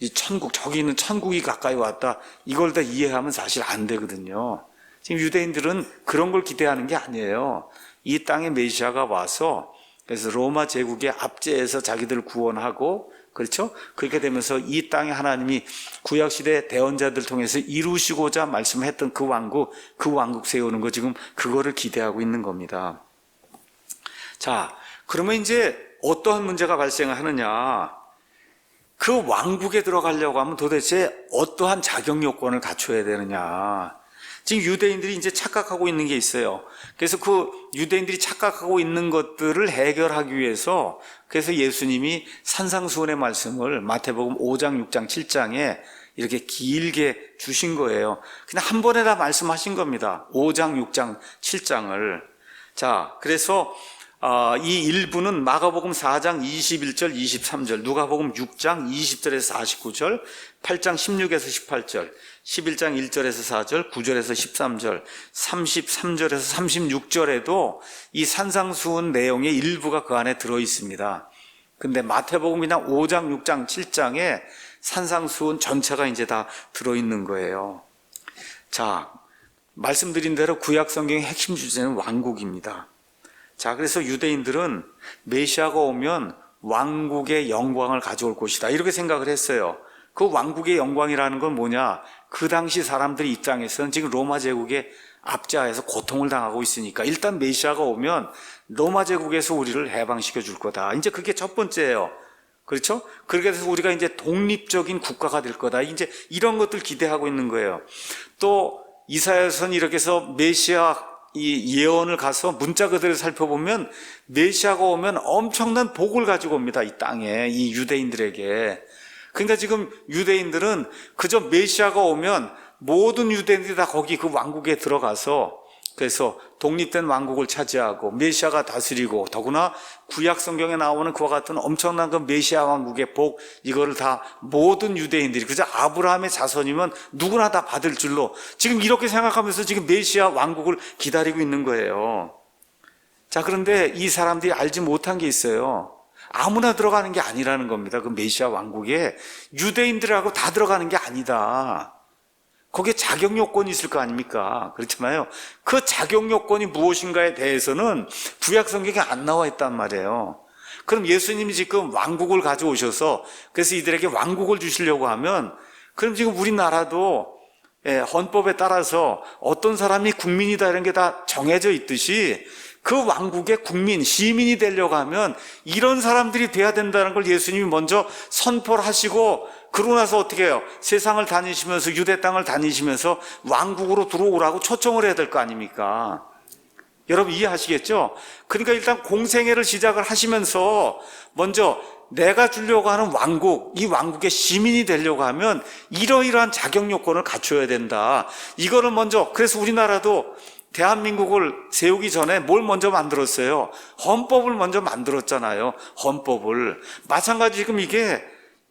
이 천국, 저기 있는 천국이 가까이 왔다, 이걸 다 이해하면 사실 안 되거든요. 지금 유대인들은 그런 걸 기대하는 게 아니에요. 이 땅에 메시아가 와서, 그래서 로마 제국의 압제에서 자기들을 구원하고, 그렇죠? 그렇게 되면서 이 땅에 하나님이 구약시대 대언자들을 통해서 이루시고자 말씀했던 그 왕국 세우는 거, 지금 그거를 기대하고 있는 겁니다. 자, 그러면 이제 어떠한 문제가 발생하느냐? 그 왕국에 들어가려고 하면 도대체 어떠한 자격 요건을 갖춰야 되느냐. 지금 유대인들이 이제 착각하고 있는 게 있어요. 그래서 그 유대인들이 착각하고 있는 것들을 해결하기 위해서 그래서 예수님이 산상수훈의 말씀을 마태복음 5장, 6장, 7장에 이렇게 길게 주신 거예요. 그냥 한 번에 다 말씀하신 겁니다. 5장, 6장, 7장을. 자, 그래서 이 일부는 마가복음 4장 21절, 23절, 누가복음 6장 20절에서 49절, 8장 16에서 18절, 11장 1절에서 4절, 9절에서 13절, 33절에서 36절에도 이 산상수훈 내용의 일부가 그 안에 들어 있습니다. 근데 마태복음이나 5장, 6장, 7장에 산상수훈 전체가 이제 다 들어 있는 거예요. 자, 말씀드린 대로 구약 성경의 핵심 주제는 왕국입니다. 자, 그래서 유대인들은 메시아가 오면 왕국의 영광을 가져올 것이다, 이렇게 생각을 했어요. 그 왕국의 영광이라는 건 뭐냐? 그 당시 사람들의 입장에서는 지금 로마 제국의 압제하에서 고통을 당하고 있으니까 일단 메시아가 오면 로마 제국에서 우리를 해방시켜 줄 거다. 이제 그게 첫 번째예요. 그렇죠? 그렇게 해서 우리가 이제 독립적인 국가가 될 거다. 이제 이런 것들 기대하고 있는 거예요. 또 이사야서는 이렇게 해서 메시아 이 예언을 가서 문자 그대로 살펴보면 메시아가 오면 엄청난 복을 가지고 옵니다. 이 땅에, 이 유대인들에게. 그러니까 지금 유대인들은 그저 메시아가 오면 모든 유대인들이 다 거기 그 왕국에 들어가서 그래서 독립된 왕국을 차지하고 메시아가 다스리고, 더구나 구약 성경에 나오는 그와 같은 엄청난 그 메시아 왕국의 복, 이거를 다 모든 유대인들이 그저 아브라함의 자손이면 누구나 다 받을 줄로 지금 이렇게 생각하면서 지금 메시아 왕국을 기다리고 있는 거예요. 자, 그런데 이 사람들이 알지 못한 게 있어요. 아무나 들어가는 게 아니라는 겁니다. 그 메시아 왕국에 유대인들하고 다 들어가는 게 아니다. 거기에 자격 요건이 있을 거 아닙니까? 그렇잖아요. 그 자격 요건이 무엇인가에 대해서는 구약 성경에 안 나와 있단 말이에요. 그럼 예수님이 지금 왕국을 가져오셔서 그래서 이들에게 왕국을 주시려고 하면, 그럼 지금 우리나라도 헌법에 따라서 어떤 사람이 국민이다 이런 게 다 정해져 있듯이 그 왕국의 국민, 시민이 되려고 하면 이런 사람들이 돼야 된다는 걸 예수님이 먼저 선포를 하시고, 그러고 나서 어떻게 해요? 세상을 다니시면서, 유대 땅을 다니시면서 왕국으로 들어오라고 초청을 해야 될 거 아닙니까? 여러분 이해하시겠죠? 그러니까 일단 공생애를 시작을 하시면서 먼저 내가 주려고 하는 왕국, 이 왕국의 시민이 되려고 하면 이러이러한 자격 요건을 갖춰야 된다. 이거를 먼저, 그래서 우리나라도 대한민국을 세우기 전에 뭘 먼저 만들었어요? 헌법을 먼저 만들었잖아요. 헌법을. 마찬가지 지금 이게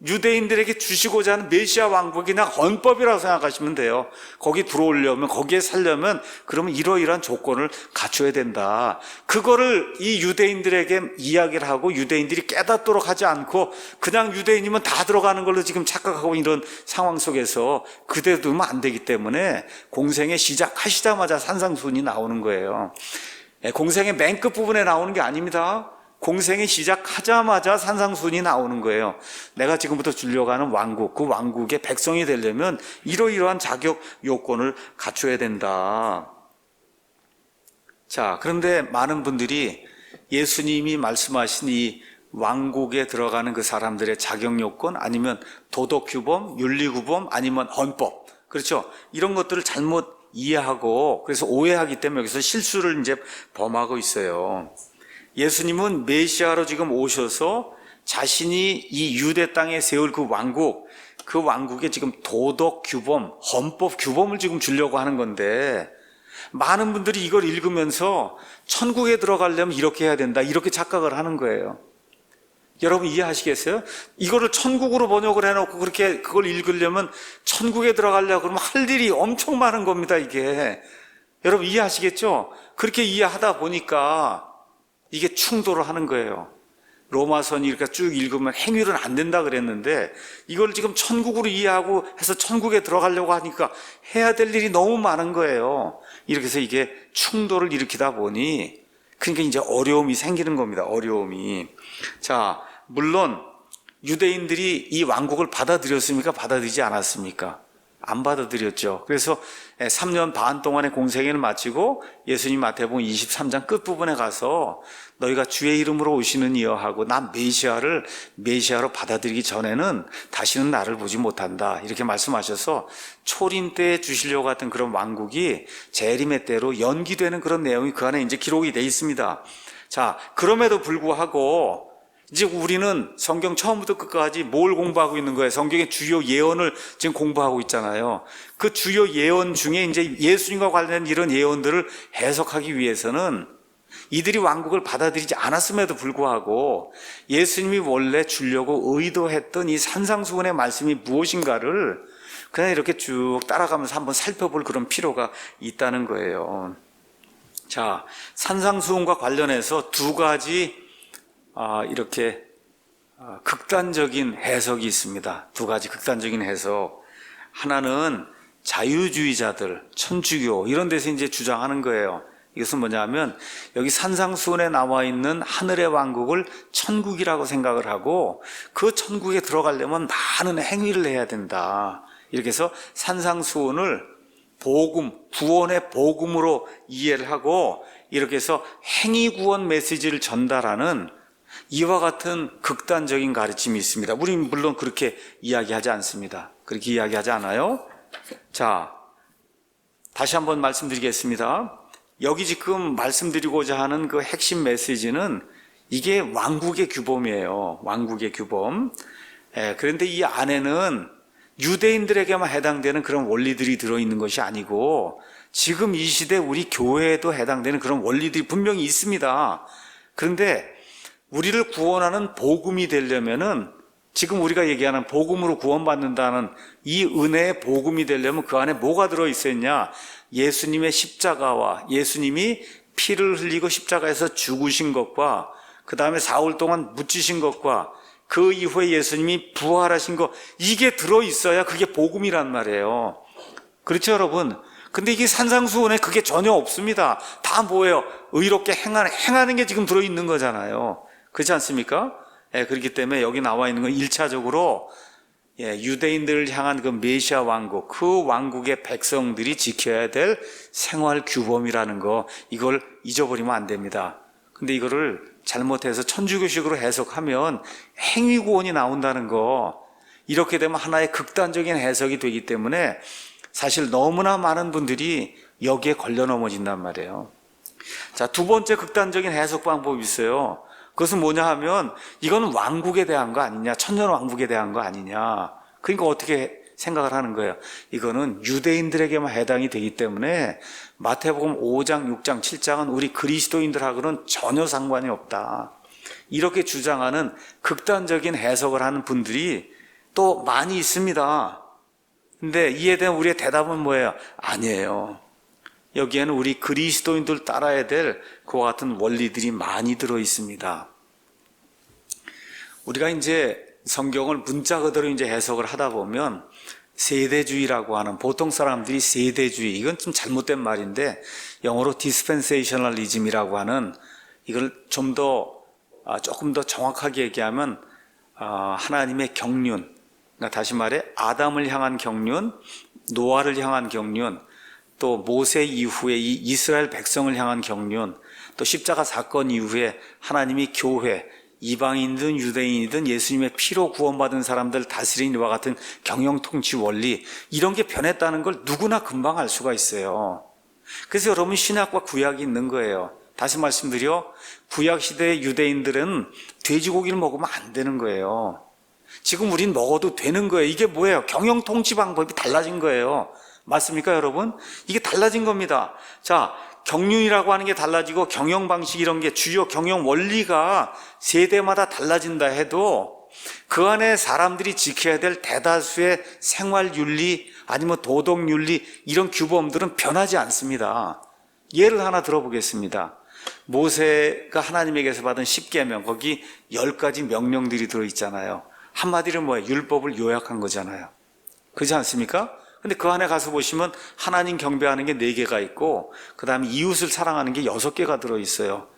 유대인들에게 주시고자 하는 메시아 왕국이 그냥 헌법이라고 생각하시면 돼요. 거기 들어오려면, 거기에 살려면 그러면 이러이러한 조건을 갖춰야 된다. 그거를 이 유대인들에게 이야기를 하고 유대인들이 깨닫도록 하지 않고 그냥 유대인이면 다 들어가는 걸로 지금 착각하고 이런 상황 속에서 그대로 두면 안 되기 때문에 공생애 시작하시자마자 산상수훈이 나오는 거예요. 공생의 맨 끝부분에 나오는 게 아닙니다. 공생이 시작하자마자 산상수훈이 나오는 거예요. 내가 지금부터 주려고 하는 왕국, 그 왕국의 백성이 되려면 이러이러한 자격 요건을 갖춰야 된다. 자, 그런데 많은 분들이 예수님이 말씀하신 이 왕국에 들어가는 그 사람들의 자격 요건, 아니면 도덕 규범, 윤리 규범, 아니면 헌법, 그렇죠? 이런 것들을 잘못 이해하고 그래서 오해하기 때문에 여기서 실수를 이제 범하고 있어요. 예수님은 메시아로 지금 오셔서 자신이 이 유대 땅에 세울 그 왕국, 그 왕국에 지금 도덕 규범, 헌법 규범을 지금 주려고 하는 건데, 많은 분들이 이걸 읽으면서 천국에 들어가려면 이렇게 해야 된다, 이렇게 착각을 하는 거예요. 여러분 이해하시겠어요? 이거를 천국으로 번역을 해놓고 그렇게 그걸 읽으려면 천국에 들어가려고 그러면 할 일이 엄청 많은 겁니다, 이게. 여러분 이해하시겠죠? 그렇게 이해하다 보니까 이게 충돌을 하는 거예요. 로마서는 이렇게 쭉 읽으면 행위는 안 된다 그랬는데 이걸 지금 천국으로 이해하고 해서 천국에 들어가려고 하니까 해야 될 일이 너무 많은 거예요. 이렇게 해서 이게 충돌을 일으키다 보니 그러니까 이제 어려움이 생기는 겁니다. 어려움이. 자, 물론 유대인들이 이 왕국을 받아들였습니까? 받아들이지 않았습니까? 안 받아들였죠. 그래서 3년 반 동안의 공생애를 마치고 예수님 마태복음 23장 끝부분에 가서 너희가 주의 이름으로 오시는 이여 하고 난 메시아를 메시아로 받아들이기 전에는 다시는 나를 보지 못한다 이렇게 말씀하셔서 초림 때 주시려고 했던 그런 왕국이 재림의 때로 연기되는 그런 내용이 그 안에 이제 기록이 되어 있습니다. 자, 그럼에도 불구하고 이제 우리는 성경 처음부터 끝까지 뭘 공부하고 있는 거예요? 성경의 주요 예언을 지금 공부하고 있잖아요. 그 주요 예언 중에 이제 예수님과 관련된 이런 예언들을 해석하기 위해서는 이들이 왕국을 받아들이지 않았음에도 불구하고 예수님이 원래 주려고 의도했던 이 산상수훈의 말씀이 무엇인가를 그냥 이렇게 쭉 따라가면서 한번 살펴볼 그런 필요가 있다는 거예요. 자, 산상수훈과 관련해서 두 가지 이렇게 극단적인 해석이 있습니다. 두 가지 극단적인 해석. 하나는 자유주의자들, 천주교 이런 데서 이제 주장하는 거예요. 이것은 뭐냐면 여기 산상수훈에 나와 있는 하늘의 왕국을 천국이라고 생각을 하고 그 천국에 들어가려면 많은 행위를 해야 된다. 이렇게 해서 산상수훈을 복음, 구원의 복음으로 이해를 하고 이렇게 해서 행위구원 메시지를 전달하는 이와 같은 극단적인 가르침이 있습니다. 우리는 물론 그렇게 이야기하지 않습니다. 그렇게 이야기하지 않아요. 자, 다시 한번 말씀드리겠습니다. 여기 지금 말씀드리고자 하는 그 핵심 메시지는 이게 왕국의 규범이에요. 왕국의 규범. 그런데 이 안에는 유대인들에게만 해당되는 그런 원리들이 들어있는 것이 아니고 지금 이 시대 우리 교회에도 해당되는 그런 원리들이 분명히 있습니다. 그런데 우리를 구원하는 복음이 되려면은 지금 우리가 얘기하는 복음으로 구원받는다는 이 은혜의 복음이 되려면 그 안에 뭐가 들어있었냐? 예수님의 십자가와 예수님이 피를 흘리고 십자가에서 죽으신 것과 그 다음에 4월 동안 묻히신 것과 그 이후에 예수님이 부활하신 것, 이게 들어있어야 그게 복음이란 말이에요. 그렇죠, 여러분? 근데 이게 산상수훈에 그게 전혀 없습니다. 다 뭐예요? 의롭게 행하는 게 지금 들어있는 거잖아요. 그렇지 않습니까? 그렇기 때문에 여기 나와 있는 건 1차적으로 유대인들을 향한 그 메시아 왕국, 그 왕국의 백성들이 지켜야 될 생활 규범이라는 거, 이걸 잊어버리면 안 됩니다. 근데 이거를 잘못해서 천주교식으로 해석하면 행위구원이 나온다는 거, 이렇게 되면 하나의 극단적인 해석이 되기 때문에 사실 너무나 많은 분들이 여기에 걸려 넘어진단 말이에요. 자, 두 번째 극단적인 해석 방법이 있어요. 그것은 뭐냐 하면 이건 왕국에 대한 거 아니냐, 천년 왕국에 대한 거 아니냐. 그러니까 어떻게 생각을 하는 거예요? 이거는 유대인들에게만 해당이 되기 때문에 마태복음 5장, 6장, 7장은 우리 그리스도인들하고는 전혀 상관이 없다. 이렇게 주장하는 극단적인 해석을 하는 분들이 또 많이 있습니다. 근데 이에 대한 우리의 대답은 뭐예요? 아니에요. 여기에는 우리 그리스도인들 따라야 될 그와 같은 원리들이 많이 들어 있습니다. 우리가 이제 성경을 문자 그대로 이제 해석을 하다 보면 세대주의라고 하는, 보통 사람들이 세대주의, 이건 좀 잘못된 말인데 영어로 dispensationalism이라고 하는, 이걸 좀 더 조금 더 정확하게 얘기하면 하나님의 경륜, 그러니까 다시 말해 아담을 향한 경륜, 노아를 향한 경륜, 또 모세 이후에 이 이스라엘 백성을 향한 경륜, 또 십자가 사건 이후에 하나님이 교회, 이방인이든 유대인이든 예수님의 피로 구원받은 사람들 다스리는 이와 같은 경영통치 원리, 이런 게 변했다는 걸 누구나 금방 알 수가 있어요. 그래서 여러분 신약과 구약이 있는 거예요. 다시 말씀드려, 구약시대의 유대인들은 돼지고기를 먹으면 안 되는 거예요. 지금 우린 먹어도 되는 거예요. 이게 뭐예요? 경영통치 방법이 달라진 거예요. 맞습니까, 여러분? 이게 달라진 겁니다. 자, 경륜이라고 하는 게 달라지고 경영 방식, 이런 게 주요 경영 원리가 세대마다 달라진다 해도 그 안에 사람들이 지켜야 될 대다수의 생활 윤리 아니면 도덕 윤리, 이런 규범들은 변하지 않습니다. 예를 하나 들어보겠습니다. 모세가 하나님에게서 받은 10계명, 거기 10가지 명령들이 들어있잖아요. 한마디로 뭐예요? 율법을 요약한 거잖아요. 그렇지 않습니까? 근데 그 안에 가서 보시면 하나님 경배하는 게 4개가 있고 그 다음에 이웃을 사랑하는 게 6개가 들어있어요.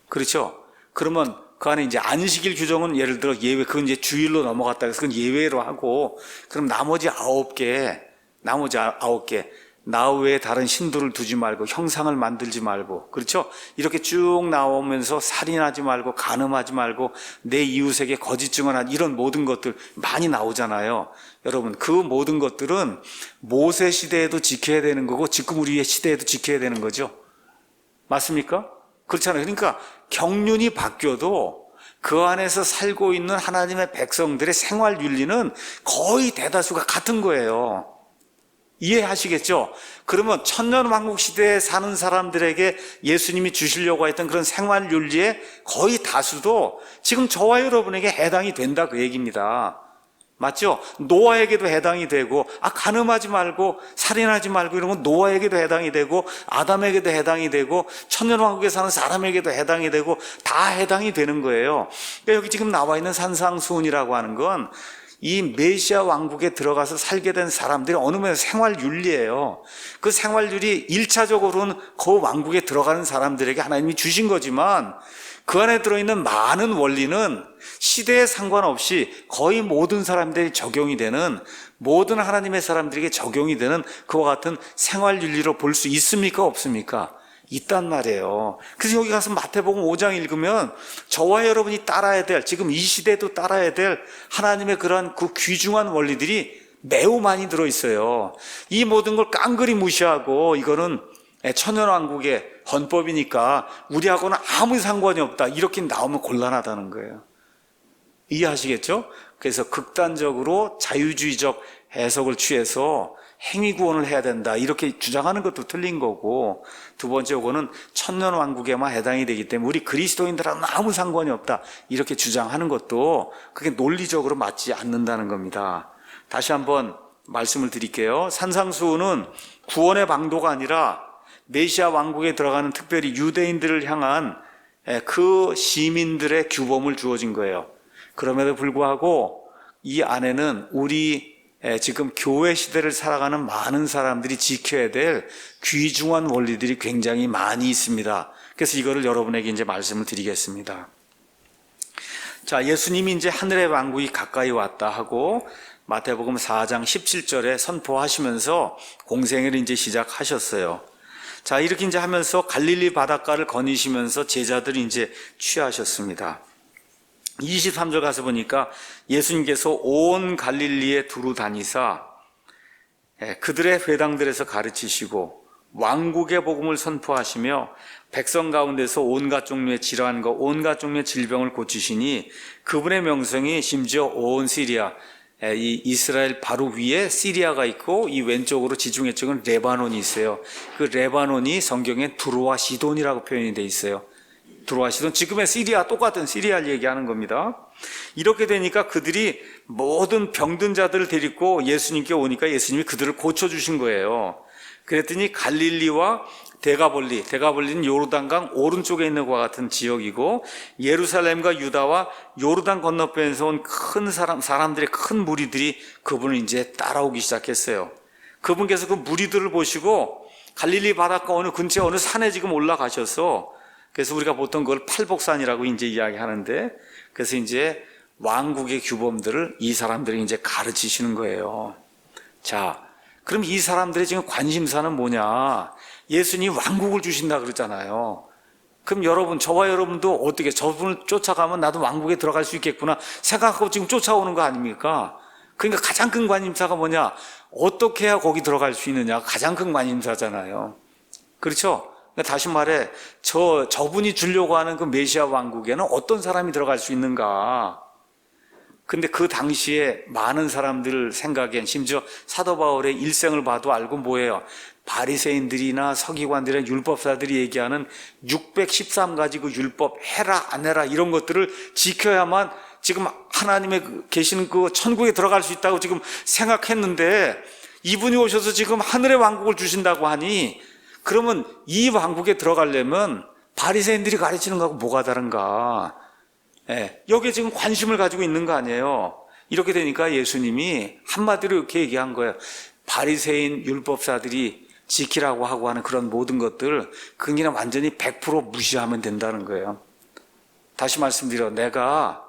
그렇죠? 그러면 그 안에 이제 안식일 규정은 예를 들어 예외, 그건 이제 주일로 넘어갔다 해서 그건 예외로 하고, 그럼 나머지 9개, 나머지 9개. 나 외에 다른 신들을 두지 말고 형상을 만들지 말고, 그렇죠? 이렇게 쭉 나오면서 살인하지 말고 간음하지 말고 내 이웃에게 거짓 증언하지, 이런 모든 것들 많이 나오잖아요. 여러분, 그 모든 것들은 모세 시대에도 지켜야 되는 거고 지금 우리의 시대에도 지켜야 되는 거죠. 맞습니까? 그렇잖아요. 그러니까 경륜이 바뀌어도 그 안에서 살고 있는 하나님의 백성들의 생활 윤리는 거의 대다수가 같은 거예요. 이해하시겠죠? 그러면 천년왕국 시대에 사는 사람들에게 예수님이 주시려고 했던 그런 생활 윤리의 거의 다수도 지금 저와 여러분에게 해당이 된다, 그 얘기입니다. 맞죠? 노아에게도 해당이 되고, 간음하지 말고 살인하지 말고 이런 건 노아에게도 해당이 되고 아담에게도 해당이 되고 천년왕국에 사는 사람에게도 해당이 되고 다 해당이 되는 거예요. 그러니까 여기 지금 나와 있는 산상수훈이라고 하는 건 이 메시아 왕국에 들어가서 살게 된 사람들이 어느 면에서 생활 윤리예요. 그 생활 윤리 1차적으로는 그 왕국에 들어가는 사람들에게 하나님이 주신 거지만 그 안에 들어있는 많은 원리는 시대에 상관없이 거의 모든 사람들이 적용이 되는, 모든 하나님의 사람들에게 적용이 되는 그와 같은 생활 윤리로 볼 수 있습니까? 없습니까? 있단 말이에요. 그래서 여기 가서 마태복음 5장 읽으면 저와 여러분이 따라야 될, 지금 이 시대도 따라야 될 하나님의 그런 그 귀중한 원리들이 매우 많이 들어있어요. 이 모든 걸 깡그리 무시하고 이거는 천년왕국의 헌법이니까 우리하고는 아무 상관이 없다, 이렇게 나오면 곤란하다는 거예요. 이해하시겠죠? 그래서 극단적으로 자유주의적 해석을 취해서 행위구원을 해야 된다, 이렇게 주장하는 것도 틀린 거고, 두 번째 요거는 천년왕국에만 해당이 되기 때문에 우리 그리스도인들하고는 아무 상관이 없다, 이렇게 주장하는 것도 그게 논리적으로 맞지 않는다는 겁니다. 다시 한번 말씀을 드릴게요. 산상수훈은 구원의 방도가 아니라 메시아 왕국에 들어가는 특별히 유대인들을 향한 그 시민들의 규범을 주어진 거예요. 그럼에도 불구하고 이 안에는 우리 지금 교회 시대를 살아가는 많은 사람들이 지켜야 될 귀중한 원리들이 굉장히 많이 있습니다. 그래서 이거를 여러분에게 이제 말씀을 드리겠습니다. 자, 예수님이 이제 하늘의 왕국이 가까이 왔다 하고 마태복음 4장 17절에 선포하시면서 공생을 이제 시작하셨어요. 자, 이렇게 이제 하면서 갈릴리 바닷가를 거니시면서 제자들이 이제 취하셨습니다. 23절 가서 보니까 예수님께서 온 갈릴리에 두루 다니사 그들의 회당들에서 가르치시고 왕국의 복음을 선포하시며 백성 가운데서 온갖 종류의 질환과 온갖 종류의 질병을 고치시니 그분의 명성이 심지어 온 시리아, 이 이스라엘 바로 위에 시리아가 있고 이 왼쪽으로 지중해 쪽은 레바논이 있어요. 그 레바논이 성경에 두로와 시돈이라고 표현이 돼 있어요. 두로와 시돈, 지금의 시리아, 똑같은 시리아를 얘기하는 겁니다. 이렇게 되니까 그들이 모든 병든 자들을 데리고 예수님께 오니까 예수님이 그들을 고쳐주신 거예요. 그랬더니 갈릴리와 데가볼리는 요르단강 오른쪽에 있는 것과 같은 지역이고, 예루살렘과 유다와 요르단 건너편에서 온 큰 사람들의 큰 무리들이 그분을 이제 따라오기 시작했어요. 그분께서 그 무리들을 보시고 갈릴리 바닷가 어느 근처에 어느 산에 지금 올라가셔서, 그래서 우리가 보통 그걸 팔복산이라고 이제 이야기하는데, 그래서 이제 왕국의 규범들을 이 사람들이 이제 가르치시는 거예요. 자, 그럼 이 사람들의 지금 관심사는 뭐냐? 예수님이 왕국을 주신다 그러잖아요. 그럼 여러분, 저와 여러분도 어떻게 저분을 쫓아가면 나도 왕국에 들어갈 수 있겠구나 생각하고 지금 쫓아오는 거 아닙니까? 그러니까 가장 큰 관심사가 뭐냐? 어떻게 해야 거기 들어갈 수 있느냐? 가장 큰 관심사잖아요. 그렇죠? 다시 말해, 저분이 주려고 하는 그 메시아 왕국에는 어떤 사람이 들어갈 수 있는가? 근데 그 당시에 많은 사람들 생각엔, 심지어 사도 바울의 일생을 봐도 알고 뭐예요? 바리새인들이나 서기관들이나 율법사들이 얘기하는 613가지 그 율법, 해라 안 해라 이런 것들을 지켜야만 지금 하나님의 계시는 그 천국에 들어갈 수 있다고 지금 생각했는데, 이분이 오셔서 지금 하늘의 왕국을 주신다고 하니, 그러면 이 왕국에 들어가려면 바리새인들이 가르치는 거하고 뭐가 다른가? 여기에 지금 관심을 가지고 있는 거 아니에요. 이렇게 되니까 예수님이 한마디로 이렇게 얘기한 거예요. 바리새인 율법사들이 지키라고 하고 하는 그런 모든 것들 그냥 완전히 100% 무시하면 된다는 거예요. 다시 말씀드려, 내가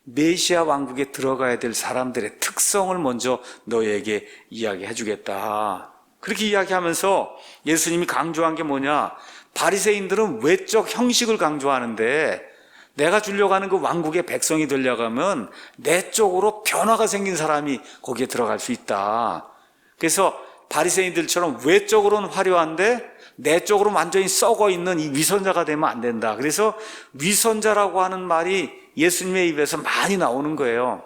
메시아 왕국에 들어가야 될 사람들의 특성을 먼저 너에게 이야기해 주겠다. 그렇게 이야기하면서 예수님이 강조한 게 뭐냐? 바리새인들은 외적 형식을 강조하는데 내가 주려고 하는 그 왕국의 백성이 되려고 하면 내적으로 변화가 생긴 사람이 거기에 들어갈 수 있다. 그래서 바리새인들처럼 외적으로는 화려한데 내적으로 완전히 썩어 있는 이 위선자가 되면 안 된다. 그래서 위선자라고 하는 말이 예수님의 입에서 많이 나오는 거예요.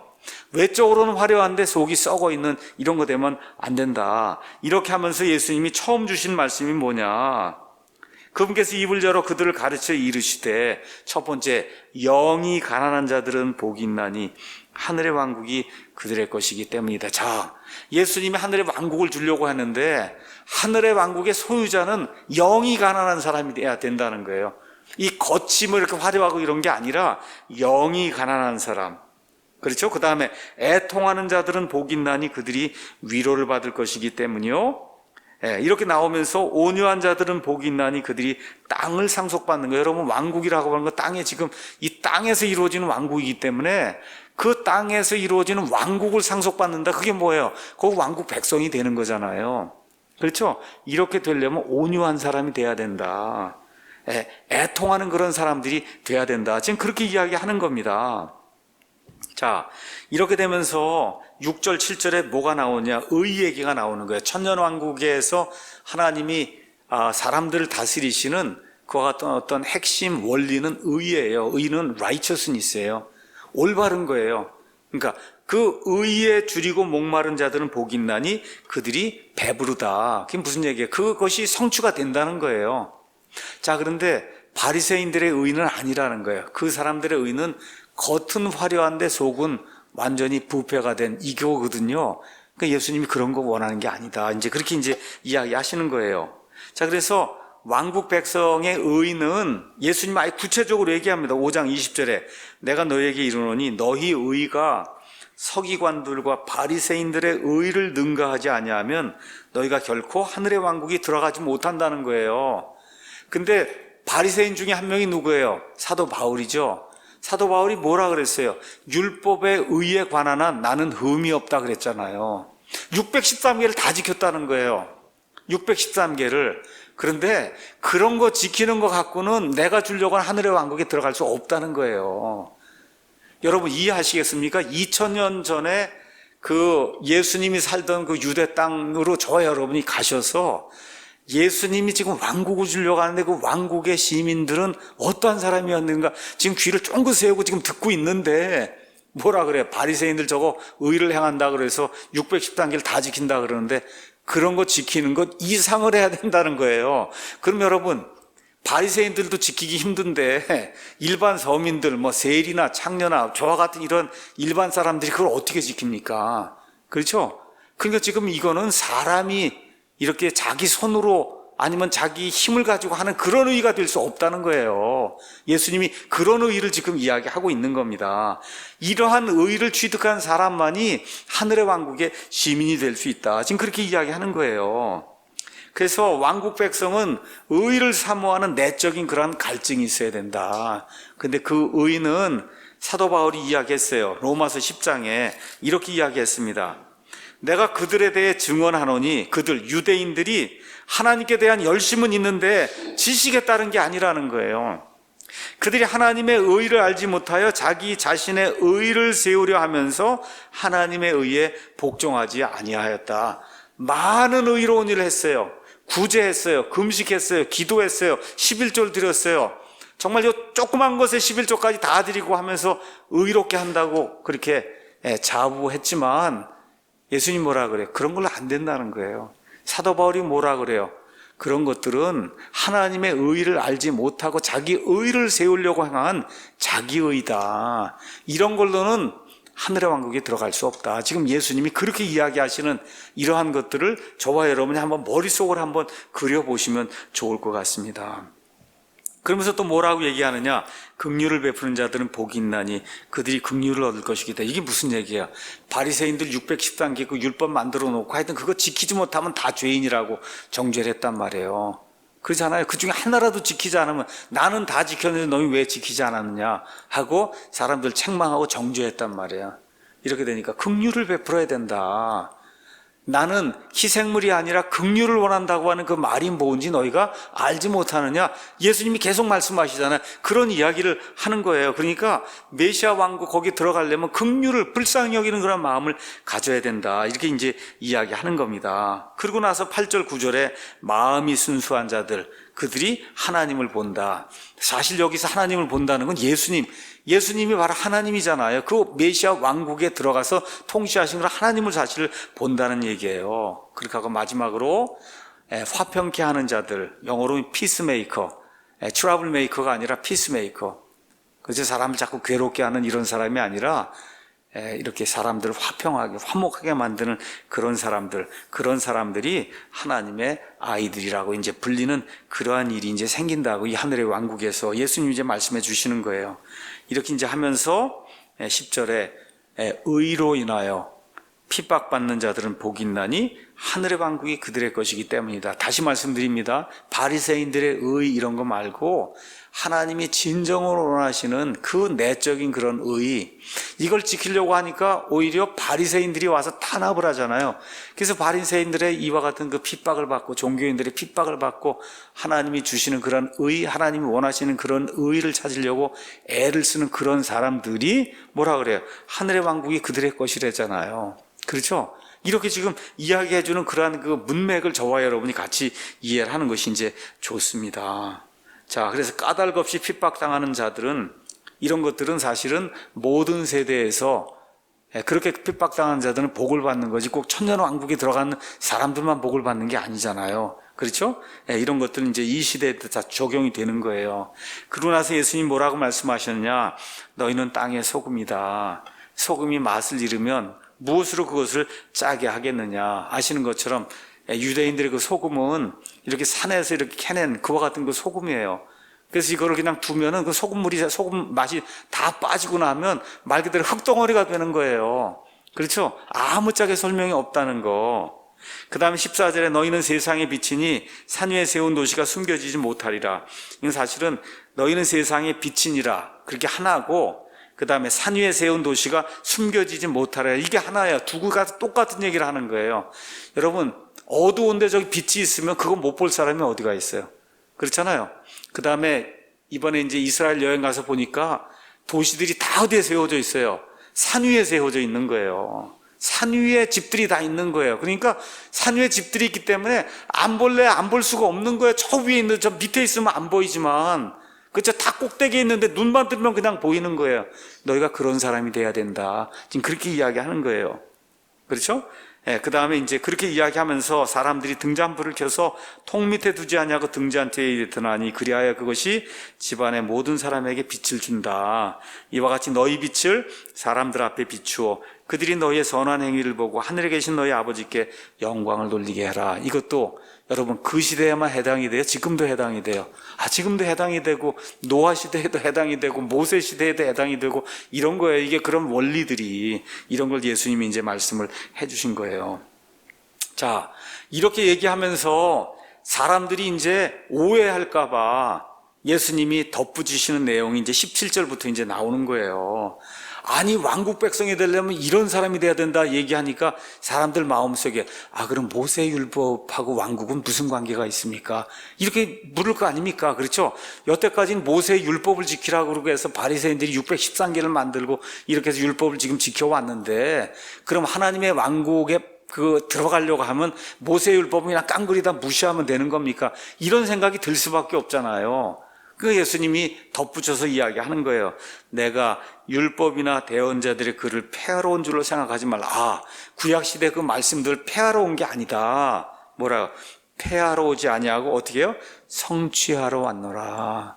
외적으로는 화려한데 속이 썩어 있는 이런 거 되면 안 된다. 이렇게 하면서 예수님이 처음 주신 말씀이 뭐냐? 그분께서 입을 열어 그들을 가르쳐 이르시되, 첫 번째, 영이 가난한 자들은 복이 있나니 하늘의 왕국이 그들의 것이기 때문이다. 자, 예수님이 하늘의 왕국을 주려고 하는데 하늘의 왕국의 소유자는 영이 가난한 사람이 돼야 된다는 거예요. 이 겉이 뭐 이렇게 화려하고 이런 게 아니라 영이 가난한 사람. 그렇죠? 그 다음에 애통하는 자들은 복이 있나니 그들이 위로를 받을 것이기 때문이요. 이렇게 나오면서 온유한 자들은 복이 있나니 그들이 땅을 상속받는 거예요. 여러분, 왕국이라고 하는 거 땅에 지금 이 땅에서 이루어지는 왕국이기 때문에 그 땅에서 이루어지는 왕국을 상속받는다. 그게 뭐예요? 그 왕국 백성이 되는 거잖아요. 그렇죠? 이렇게 되려면 온유한 사람이 돼야 된다. 애통하는 그런 사람들이 돼야 된다. 지금 그렇게 이야기하는 겁니다. 자, 이렇게 되면서 6절, 7절에 뭐가 나오냐? 의 얘기가 나오는 거예요. 천년왕국에서 하나님이 사람들을 다스리시는 그와 같은 어떤 핵심 원리는 의예요. 의는 righteousness예요. 올바른 거예요. 그러니까 그 의에 줄이고 목마른 자들은 복이 있나니 그들이 배부르다. 그게 무슨 얘기예요? 그것이 성취가 된다는 거예요. 자, 그런데 바리새인들의 의는 아니라는 거예요. 그 사람들의 의는 겉은 화려한데 속은 완전히 부패가 된 이거거든요. 그러니까 예수님이 그런 거 원하는 게 아니다. 이제 그렇게 이제 이야기하시는 거예요. 자, 그래서 왕국 백성의 의는 예수님 아예 구체적으로 얘기합니다. 5장 20절에 내가 너희에게 이르노니 너희 의가 서기관들과 바리새인들의 의를 능가하지 아니하면 너희가 결코 하늘의 왕국이 들어가지 못한다는 거예요. 근데 바리새인 중에 한 명이 누구예요? 사도 바울이죠. 사도 바울이 뭐라 그랬어요? 율법의 의에 관한 한 나는 흠이 없다 그랬잖아요. 613개를 다 지켰다는 거예요. 613개를. 그런데 그런 거 지키는 거 갖고는 내가 주려고 하는 하늘의 왕국에 들어갈 수 없다는 거예요. 여러분 이해하시겠습니까? 2000년 전에 그 예수님이 살던 그 유대 땅으로 저와 여러분이 가셔서 예수님이 지금 왕국을 주려고 하는데 그 왕국의 시민들은 어떠한 사람이었는가 지금 귀를 쫑긋 세우고 지금 듣고 있는데 뭐라 그래요? 바리새인들 저거 의를 행한다 그래서 613개를 다 지킨다 그러는데 그런 거 지키는 것 이상을 해야 된다는 거예요. 그럼 여러분 바리새인들도 지키기 힘든데 일반 서민들 뭐 세리나 창녀나 저와 같은 이런 일반 사람들이 그걸 어떻게 지킵니까? 그렇죠? 그러니까 지금 이거는 사람이 이렇게 자기 손으로 아니면 자기 힘을 가지고 하는 그런 의가 될 수 없다는 거예요. 예수님이 그런 의를 지금 이야기하고 있는 겁니다. 이러한 의를 취득한 사람만이 하늘의 왕국의 시민이 될 수 있다. 지금 그렇게 이야기하는 거예요. 그래서 왕국 백성은 의를 사모하는 내적인 그런 갈증이 있어야 된다. 근데 그 의는 사도 바울이 이야기했어요. 로마서 10장에 이렇게 이야기했습니다. 내가 그들에 대해 증언하노니 그들 유대인들이 하나님께 대한 열심은 있는데 지식에 따른 게 아니라는 거예요. 그들이 하나님의 의를 알지 못하여 자기 자신의 의를 세우려 하면서 하나님의 의에 복종하지 아니하였다. 많은 의로운 일을 했어요. 구제했어요. 금식했어요. 기도했어요. 11조를 드렸어요. 정말 요 조그만 것에 11조까지 다 드리고 하면서 의롭게 한다고 그렇게 자부했지만 예수님 뭐라 그래요? 그런 걸로 안 된다는 거예요. 사도 바울이 뭐라 그래요? 그런 것들은 하나님의 의를 알지 못하고 자기 의를 세우려고 행한 자기의다. 이런 걸로는 하늘의 왕국에 들어갈 수 없다. 지금 예수님이 그렇게 이야기하시는 이러한 것들을 저와 여러분이 한번 머릿속으로 한번 그려보시면 좋을 것 같습니다. 그러면서 또 뭐라고 얘기하느냐? 긍휼을 베푸는 자들은 복이 있나니 그들이 긍휼을 얻을 것이기다. 이게 무슨 얘기야? 바리새인들 613개 그 율법 만들어 놓고 하여튼 그거 지키지 못하면 다 죄인이라고 정죄를 했단 말이에요. 그렇잖아요. 그 중에 하나라도 지키지 않으면 나는 다 지켰는데 너희 왜 지키지 않았느냐 하고 사람들 책망하고 정죄했단 말이에요. 이렇게 되니까 긍휼을 베풀어야 된다. 나는 희생물이 아니라 긍휼을 원한다고 하는 그 말이 뭔지 너희가 알지 못하느냐. 예수님이 계속 말씀하시잖아요. 그런 이야기를 하는 거예요. 그러니까 메시아 왕국 거기 들어가려면 긍휼을 불쌍히 여기는 그런 마음을 가져야 된다. 이렇게 이제 이야기하는 겁니다. 그러고 나서 8절 9절에 마음이 순수한 자들, 그들이 하나님을 본다. 사실 여기서 하나님을 본다는 건 예수님이 바로 하나님이잖아요. 그 메시아 왕국에 들어가서 통치하신 걸 하나님을 사실 본다는 얘기예요. 그렇게 하고 마지막으로 화평케 하는 자들, 영어로 피스메이커, 트러블 메이커가 아니라 피스메이커. 그래서 사람을 자꾸 괴롭게 하는 이런 사람이 아니라 이렇게 사람들을 화평하게, 화목하게 만드는 그런 사람들이 하나님의 아이들이라고 이제 불리는 그러한 일이 이제 생긴다고 이 하늘의 왕국에서 예수님이 이제 말씀해 주시는 거예요. 이렇게 이제 하면서 10절에 의로 인하여 핍박받는 자들은 복이 있나니 하늘의 왕국이 그들의 것이기 때문이다. 다시 말씀드립니다. 바리새인들의 의 이런 거 말고 하나님이 진정으로 원하시는 그 내적인 그런 의, 이걸 지키려고 하니까 오히려 바리새인들이 와서 탄압을 하잖아요. 그래서 바리새인들의 이와 같은 그 핍박을 받고 종교인들의 핍박을 받고 하나님이 주시는 그런 의, 하나님이 원하시는 그런 의를 찾으려고 애를 쓰는 그런 사람들이 뭐라 그래요? 하늘의 왕국이 그들의 것이랬잖아요. 그렇죠? 이렇게 지금 이야기해주는 그러한 그 문맥을 저와 여러분이 같이 이해를 하는 것이 이제 좋습니다. 자, 그래서 까닭 없이 핍박당하는 자들은, 이런 것들은 사실은 모든 세대에서 그렇게 핍박당하는 자들은 복을 받는 거지 꼭 천년왕국에 들어가는 사람들만 복을 받는 게 아니잖아요. 그렇죠? 이런 것들은 이제 이 시대에 다 적용이 되는 거예요. 그러고 나서 예수님 뭐라고 말씀하셨느냐? 너희는 땅의 소금이다. 소금이 맛을 잃으면 무엇으로 그것을 짜게 하겠느냐. 아시는 것처럼 유대인들의 그 소금은 이렇게 산에서 이렇게 캐낸 그와 같은 그 소금이에요. 그래서 이거를 그냥 두면은 그 소금 맛이 다 빠지고 나면 말 그대로 흙덩어리가 되는 거예요. 그렇죠? 아무짝에 설명이 없다는 거. 그 다음에 14절에 너희는 세상의 빛이니 산 위에 세운 도시가 숨겨지지 못하리라. 이건 사실은 너희는 세상의 빛이니라. 그렇게 하나고, 그 다음에 산 위에 세운 도시가 숨겨지지 못하리라. 이게 하나예요. 두 개가 똑같은 얘기를 하는 거예요. 여러분, 어두운데 저기 빛이 있으면 그거 못 볼 사람이 어디가 있어요? 그렇잖아요. 그 다음에 이번에 이제 이스라엘 여행 가서 보니까 도시들이 다 어디에 세워져 있어요? 산 위에 세워져 있는 거예요. 산 위에 집들이 다 있는 거예요. 그러니까 산 위에 집들이 있기 때문에 안 볼 수가 없는 거예요. 저 위에 있는, 저 밑에 있으면 안 보이지만, 그렇죠? 다 꼭대기에 있는데 눈만 뜨면 그냥 보이는 거예요. 너희가 그런 사람이 돼야 된다. 지금 그렇게 이야기하는 거예요. 그렇죠? 그 다음에 이제 그렇게 이야기하면서 사람들이 등잔불을 켜서 통 밑에 두지 아니하고 등잔대에 이르더나니 그리하여 그것이 집안의 모든 사람에게 빛을 준다. 이와 같이 너희 빛을 사람들 앞에 비추어 그들이 너희의 선한 행위를 보고 하늘에 계신 너희 아버지께 영광을 돌리게 해라. 이것도 여러분 그 시대에만 해당이 돼요? 지금도 해당이 돼요. 지금도 해당이 되고 노아 시대에도 해당이 되고 모세 시대에도 해당이 되고 이런 거예요. 이게 그런 원리들이, 이런 걸 예수님이 이제 말씀을 해주신 거예요. 자, 이렇게 얘기하면서 사람들이 이제 오해할까봐 예수님이 덧붙이시는 내용이 이제 17절부터 이제 나오는 거예요. 아니 왕국 백성이 되려면 이런 사람이 돼야 된다 얘기하니까 사람들 마음속에 그럼 모세율법하고 왕국은 무슨 관계가 있습니까? 이렇게 물을 거 아닙니까? 그렇죠? 여태까지는 모세율법을 지키라고 그러고 해서 바리새인들이 613개를 만들고 이렇게 해서 율법을 지금 지켜왔는데, 그럼 하나님의 왕국에 들어가려고 하면 모세율법은 그냥 깡그리다 무시하면 되는 겁니까? 이런 생각이 들 수밖에 없잖아요. 그 예수님이 덧붙여서 이야기하는 거예요. 내가 율법이나 대언자들의 글을 폐하러 온 줄로 생각하지 말라. 구약시대 그 말씀들 폐하러 온 게 아니다. 뭐라고? 폐하러 오지 아니하고 어떻게 해요? 성취하러 왔노라.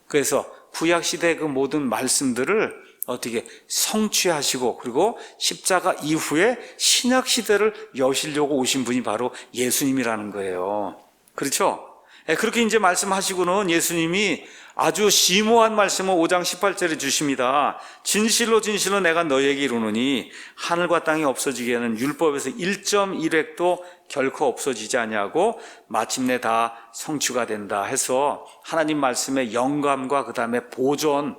그래서 구약시대 그 모든 말씀들을 어떻게 성취하시고, 그리고 십자가 이후에 신약시대를 여시려고 오신 분이 바로 예수님이라는 거예요. 그렇죠? 그렇게 이제 말씀하시고는 예수님이 아주 심오한 말씀을 5장 18절에 주십니다. 진실로 진실로 내가 너에게 이르노니 하늘과 땅이 없어지게 하는 율법에서 1.1획도 결코 없어지지 아니하고 마침내 다 성취가 된다 해서 하나님 말씀의 영감과 그 다음에 보존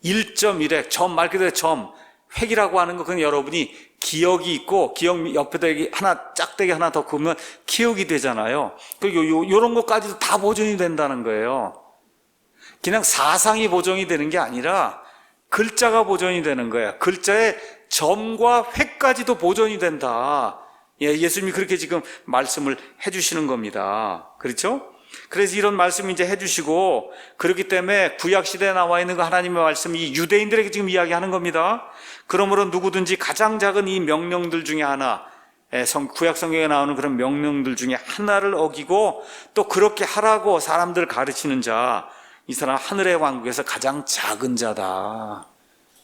1.1획, 점 말 그대로 점, 획이라고 하는 거 그건 여러분이 기억이 있고 기억 옆에다 하나 짝대기 하나 더 그으면 기억이 되잖아요. 요런 것까지도 다 보존이 된다는 거예요. 그냥 사상이 보존이 되는 게 아니라 글자가 보존이 되는 거예요. 글자의 점과 획까지도 보존이 된다. 예수님이 그렇게 지금 말씀을 해주시는 겁니다. 그렇죠? 그래서 이런 말씀 이제 해주시고, 그렇기 때문에 구약시대에 나와 있는 그 하나님의 말씀이 유대인들에게 지금 이야기하는 겁니다. 그러므로 누구든지 가장 작은 이 명령들 중에 하나, 구약 성경에 나오는 그런 명령들 중에 하나를 어기고 또 그렇게 하라고 사람들을 가르치는 자, 이 사람 하늘의 왕국에서 가장 작은 자다.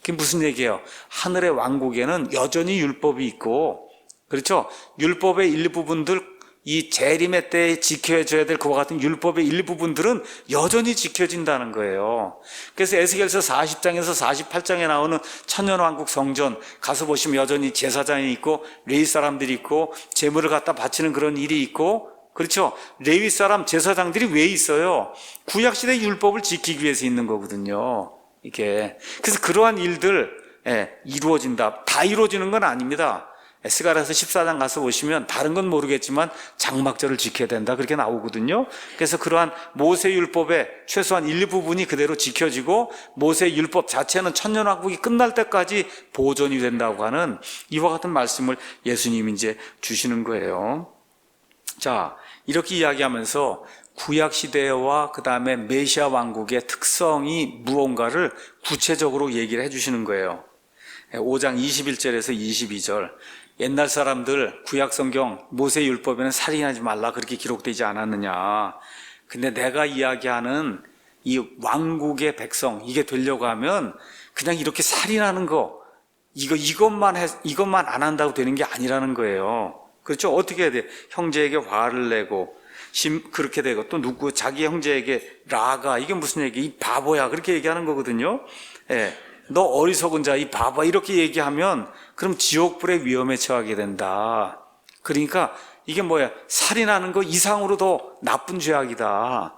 그게 무슨 얘기예요? 하늘의 왕국에는 여전히 율법이 있고, 그렇죠? 율법의 일부분들, 이 재림의 때에 지켜져야 될 그와 같은 율법의 일부분들은 여전히 지켜진다는 거예요. 그래서 에스겔서 40장에서 48장에 나오는 천년왕국 성전 가서 보시면 여전히 제사장이 있고 레위 사람들이 있고 제물을 갖다 바치는 그런 일이 있고, 그렇죠? 레위 사람 제사장들이 왜 있어요? 구약시대 율법을 지키기 위해서 있는 거거든요. 이게. 그래서 그러한 일들 이루어진다. 다 이루어지는 건 아닙니다. 스가랴서 14장 가서 보시면 다른 건 모르겠지만 장막절을 지켜야 된다 그렇게 나오거든요. 그래서 그러한 모세율법의 최소한 일부분이 그대로 지켜지고 모세율법 자체는 천년왕국이 끝날 때까지 보존이 된다고 하는 이와 같은 말씀을 예수님이 이제 주시는 거예요. 자, 이렇게 이야기하면서 구약시대와 그 다음에 메시아 왕국의 특성이 무언가를 구체적으로 얘기를 해주시는 거예요. 5장 21절에서 22절. 옛날 사람들 구약성경 모세율법에는 살인하지 말라 그렇게 기록되지 않았느냐. 근데 내가 이야기하는 이 왕국의 백성, 이게 되려고 하면 그냥 이렇게 살인하는 거, 이것만 안 한다고 되는 게 아니라는 거예요. 그렇죠? 어떻게 해야 돼? 형제에게 화를 내고 그렇게 되고, 또 누구 자기 형제에게 라가, 이게 무슨 얘기? 이 바보야, 그렇게 얘기하는 거거든요. 너 어리석은 자, 이 바보, 이렇게 얘기하면 그럼 지옥불의 위험에 처하게 된다. 그러니까 이게 뭐야? 살인하는 거 이상으로 더 나쁜 죄악이다.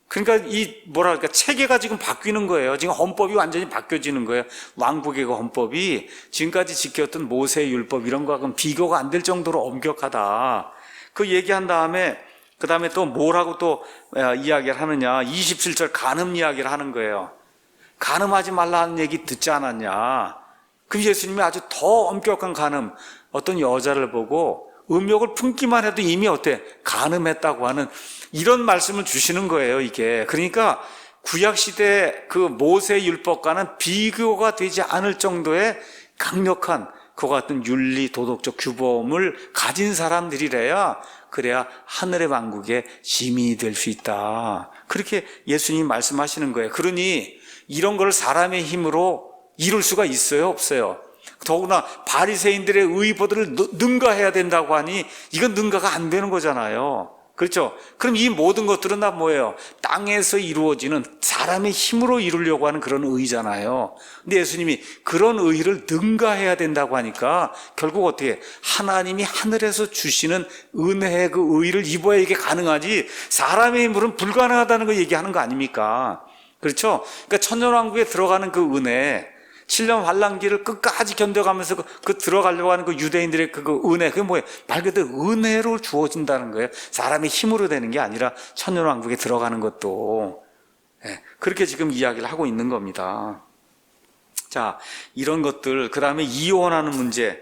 그러니까 체계가 지금 바뀌는 거예요. 지금 헌법이 완전히 바뀌어지는 거예요. 왕국의 그 헌법이 지금까지 지켰던 모세의 율법 이런 거하고는 비교가 안 될 정도로 엄격하다. 그 얘기한 다음에 그 다음에 또 뭐라고 또 이야기를 하느냐. 27절 간음 이야기를 하는 거예요. 간음하지 말라는 얘기 듣지 않았냐. 그럼 예수님이 아주 더 엄격한 간음, 어떤 여자를 보고 음욕을 품기만 해도 이미 간음했다고 하는 이런 말씀을 주시는 거예요, 이게. 그러니까 구약시대 그 모세 율법과는 비교가 되지 않을 정도의 강력한 그와 같은 윤리, 도덕적 규범을 가진 사람들이래야, 그래야 하늘의 왕국의 시민이 될 수 있다. 그렇게 예수님이 말씀하시는 거예요. 그러니 이런 걸 사람의 힘으로 이룰 수가 있어요, 없어요? 더구나 바리새인들의 의보들을 능가해야 된다고 하니 이건 능가가 안 되는 거잖아요. 그렇죠? 그럼 이 모든 것들은 다 뭐예요? 땅에서 이루어지는 사람의 힘으로 이루려고 하는 그런 의잖아요. 근데 예수님이 그런 의를 능가해야 된다고 하니까 결국 어떻게 하나님이 하늘에서 주시는 은혜의 그 의를 입어야 이게 가능하지, 사람의 힘으로는 불가능하다는 거 얘기하는 거 아닙니까? 그렇죠? 그러니까 천년왕국에 들어가는 그 은혜, 7년 환란기를 끝까지 견뎌가면서 그 들어가려고 하는 그 유대인들의 그 은혜, 그게 뭐예요? 말 그대로 은혜로 주어진다는 거예요. 사람의 힘으로 되는 게 아니라 천년왕국에 들어가는 것도. 그렇게 지금 이야기를 하고 있는 겁니다. 자, 이런 것들, 그 다음에 이혼하는 문제,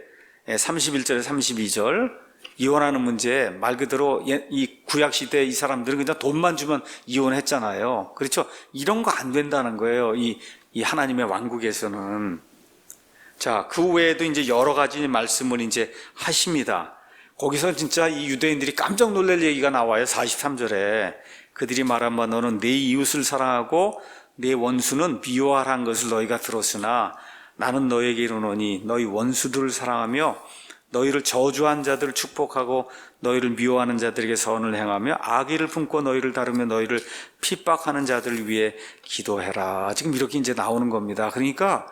31절에 32절, 이혼하는 문제, 말 그대로 이 구약시대 이 사람들은 그냥 돈만 주면 이혼했잖아요. 그렇죠? 이런 거 안 된다는 거예요. 이 하나님의 왕국에서는. 자, 그 외에도 이제 여러 가지 말씀을 이제 하십니다. 거기서 진짜 이 유대인들이 깜짝 놀랄 얘기가 나와요. 43절에. 그들이 말하면 너는 내 이웃을 사랑하고 내 원수는 미워하라는 것을 너희가 들었으나 나는 너에게 이르노니 너희 원수들을 사랑하며 너희를 저주한 자들을 축복하고 너희를 미워하는 자들에게 선을 행하며 악의를 품고 너희를 다루며 너희를 핍박하는 자들을 위해 기도해라. 지금 이렇게 이제 나오는 겁니다. 그러니까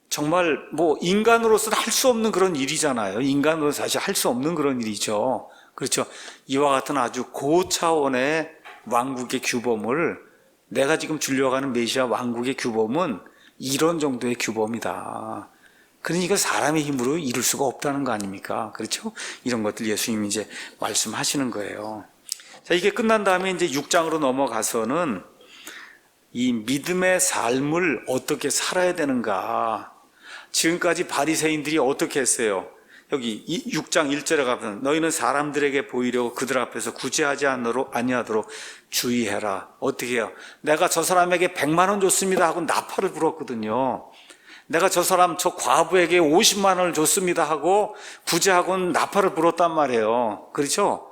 정말 뭐 인간으로서는 할 수 없는 그런 일이잖아요. 인간으로서 사실 할 수 없는 그런 일이죠. 그렇죠. 이와 같은 아주 고차원의 왕국의 규범을, 내가 지금 주려고 하는 메시아 왕국의 규범은 이런 정도의 규범이다. 그러니까 사람의 힘으로 이룰 수가 없다는 거 아닙니까? 그렇죠? 이런 것들 예수님이 이제 말씀하시는 거예요. 자, 이게 끝난 다음에 이제 6장으로 넘어가서는 이 믿음의 삶을 어떻게 살아야 되는가. 지금까지 바리새인들이 어떻게 했어요? 여기 6장 1절에 가면 너희는 사람들에게 보이려고 그들 앞에서 구제하지 아니하도록 주의해라. 어떻게 해요? 내가 저 사람에게 100만 원 줬습니다 하고 나팔을 불었거든요. 내가 저 과부에게 50만 원을 줬습니다 하고 구제하고는 나팔을 불었단 말이에요. 그렇죠?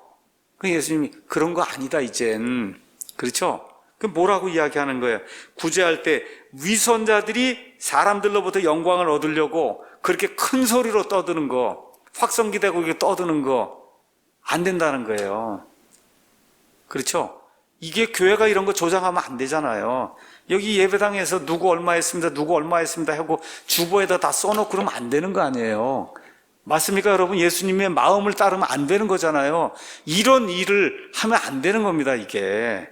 그 예수님이 그런 거 아니다 이젠. 그렇죠? 그 뭐라고 이야기하는 거예요? 구제할 때 위선자들이 사람들로부터 영광을 얻으려고 그렇게 큰 소리로 떠드는 거, 확성기대고 이렇게 떠드는 거 안 된다는 거예요. 그렇죠? 이게 교회가 이런 거 조장하면 안 되잖아요. 여기 예배당에서 누구 얼마 했습니다, 누구 얼마 했습니다 하고 주보에다 다 써놓고 그러면 안 되는 거 아니에요. 맞습니까, 여러분? 예수님의 마음을 따르면 안 되는 거잖아요. 이런 일을 하면 안 되는 겁니다, 이게.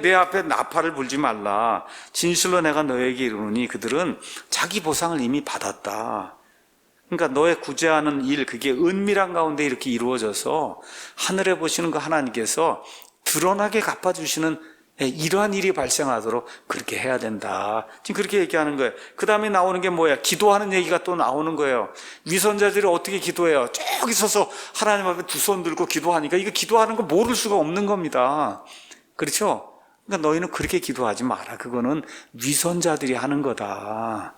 내 앞에 나팔을 불지 말라. 진실로 내가 너에게 이르노니 그들은 자기 보상을 이미 받았다. 그러니까 너의 구제하는 일, 그게 은밀한 가운데 이렇게 이루어져서 하늘에 보시는 그 하나님께서 드러나게 갚아주시는 이러한 일이 발생하도록 그렇게 해야 된다. 지금 그렇게 얘기하는 거예요. 그 다음에 나오는 게 뭐야? 기도하는 얘기가 또 나오는 거예요. 위선자들이 어떻게 기도해요? 저기 서서 하나님 앞에 두 손 들고 기도하니까 이거 기도하는 거 모를 수가 없는 겁니다. 그렇죠? 그러니까 너희는 그렇게 기도하지 마라. 그거는 위선자들이 하는 거다.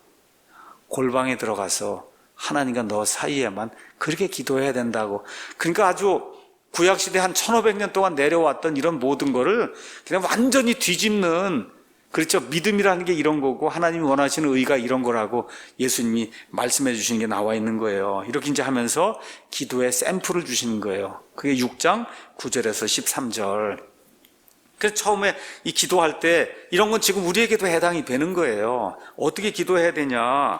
골방에 들어가서 하나님과 너 사이에만 그렇게 기도해야 된다고. 그러니까 아주 구약시대 한 1500년 동안 내려왔던 이런 모든 거를 그냥 완전히 뒤집는, 그렇죠? 믿음이라는 게 이런 거고 하나님이 원하시는 의가 이런 거라고 예수님이 말씀해 주시는 게 나와 있는 거예요. 이렇게 이제 하면서 기도의 샘플을 주시는 거예요. 그게 6장 9절에서 13절. 그래서 처음에 이 기도할 때 이런 건 지금 우리에게도 해당이 되는 거예요. 어떻게 기도해야 되냐?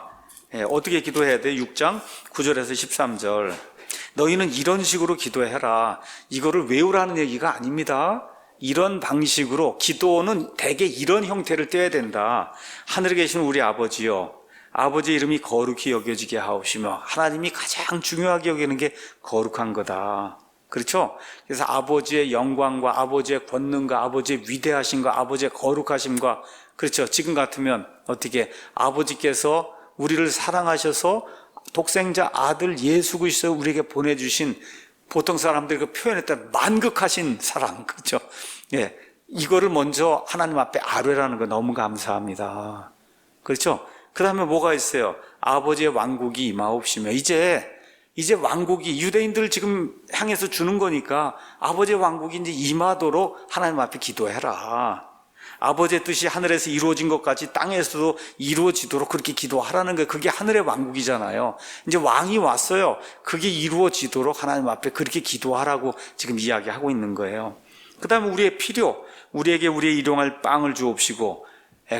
어떻게 기도해야 돼? 6장 9절에서 13절. 너희는 이런 식으로 기도해라. 이거를 외우라는 얘기가 아닙니다. 이런 방식으로 기도는 대개 이런 형태를 떼야 된다. 하늘에 계신 우리 아버지요, 아버지의 이름이 거룩히 여겨지게 하옵시며. 하나님이 가장 중요하게 여기는 게 거룩한 거다. 그렇죠? 그래서 아버지의 영광과 아버지의 권능과 아버지의 위대하심과 아버지의 거룩하심과, 그렇죠? 지금 같으면 어떻게 아버지께서 우리를 사랑하셔서 독생자 아들 예수 그리스도를 우리에게 보내주신, 보통 사람들이 그 표현했던 만극하신 사랑, 그렇죠? 예, 이거를 먼저 하나님 앞에 아뢰라는 거 너무 감사합니다. 그렇죠? 그 다음에 뭐가 있어요? 아버지의 왕국이 임하옵시며. 이제 왕국이 유대인들을 지금 향해서 주는 거니까 아버지의 왕국이 이제 임하도록 하나님 앞에 기도해라. 아버지의 뜻이 하늘에서 이루어진 것까지 땅에서도 이루어지도록 그렇게 기도하라는 거예요. 그게 하늘의 왕국이잖아요. 이제 왕이 왔어요. 그게 이루어지도록 하나님 앞에 그렇게 기도하라고 지금 이야기하고 있는 거예요. 그 다음에 우리의 필요, 우리에게 우리의 일용할 빵을 주옵시고,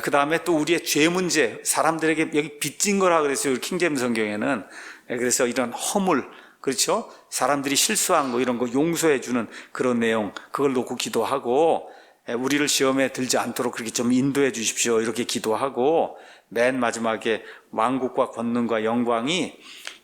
그 다음에 또 우리의 죄 문제, 사람들에게 여기 빚진 거라 그랬어요. 킹제임 성경에는. 그래서 이런 허물, 그렇죠? 사람들이 실수한 거, 이런 거 용서해 주는 그런 내용, 그걸 놓고 기도하고, 우리를 시험에 들지 않도록 그렇게 좀 인도해 주십시오. 이렇게 기도하고, 맨 마지막에 왕국과 권능과 영광이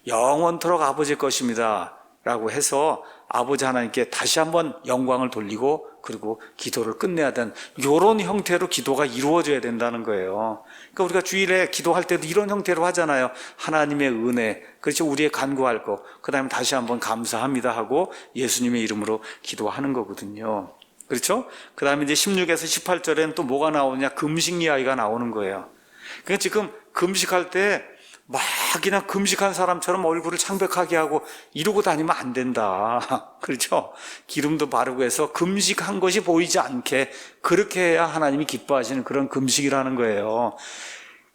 영원토록 아버지의 것입니다 라고 해서 아버지 하나님께 다시 한번 영광을 돌리고, 그리고 기도를 끝내야 되는, 이런 형태로 기도가 이루어져야 된다는 거예요. 그러니까 우리가 주일에 기도할 때도 이런 형태로 하잖아요. 하나님의 은혜, 그렇죠? 우리의 간구할 거, 그 다음에 다시 한번 감사합니다 하고 예수님의 이름으로 기도하는 거거든요. 그렇죠? 그 다음에 이제 16에서 18절에는 또 뭐가 나오냐? 금식 이야기가 나오는 거예요. 그러니까 지금 금식할 때 막 그냥 금식한 사람처럼 얼굴을 창백하게 하고 이러고 다니면 안 된다. 그렇죠? 기름도 바르고 해서 금식한 것이 보이지 않게 그렇게 해야 하나님이 기뻐하시는 그런 금식이라는 거예요.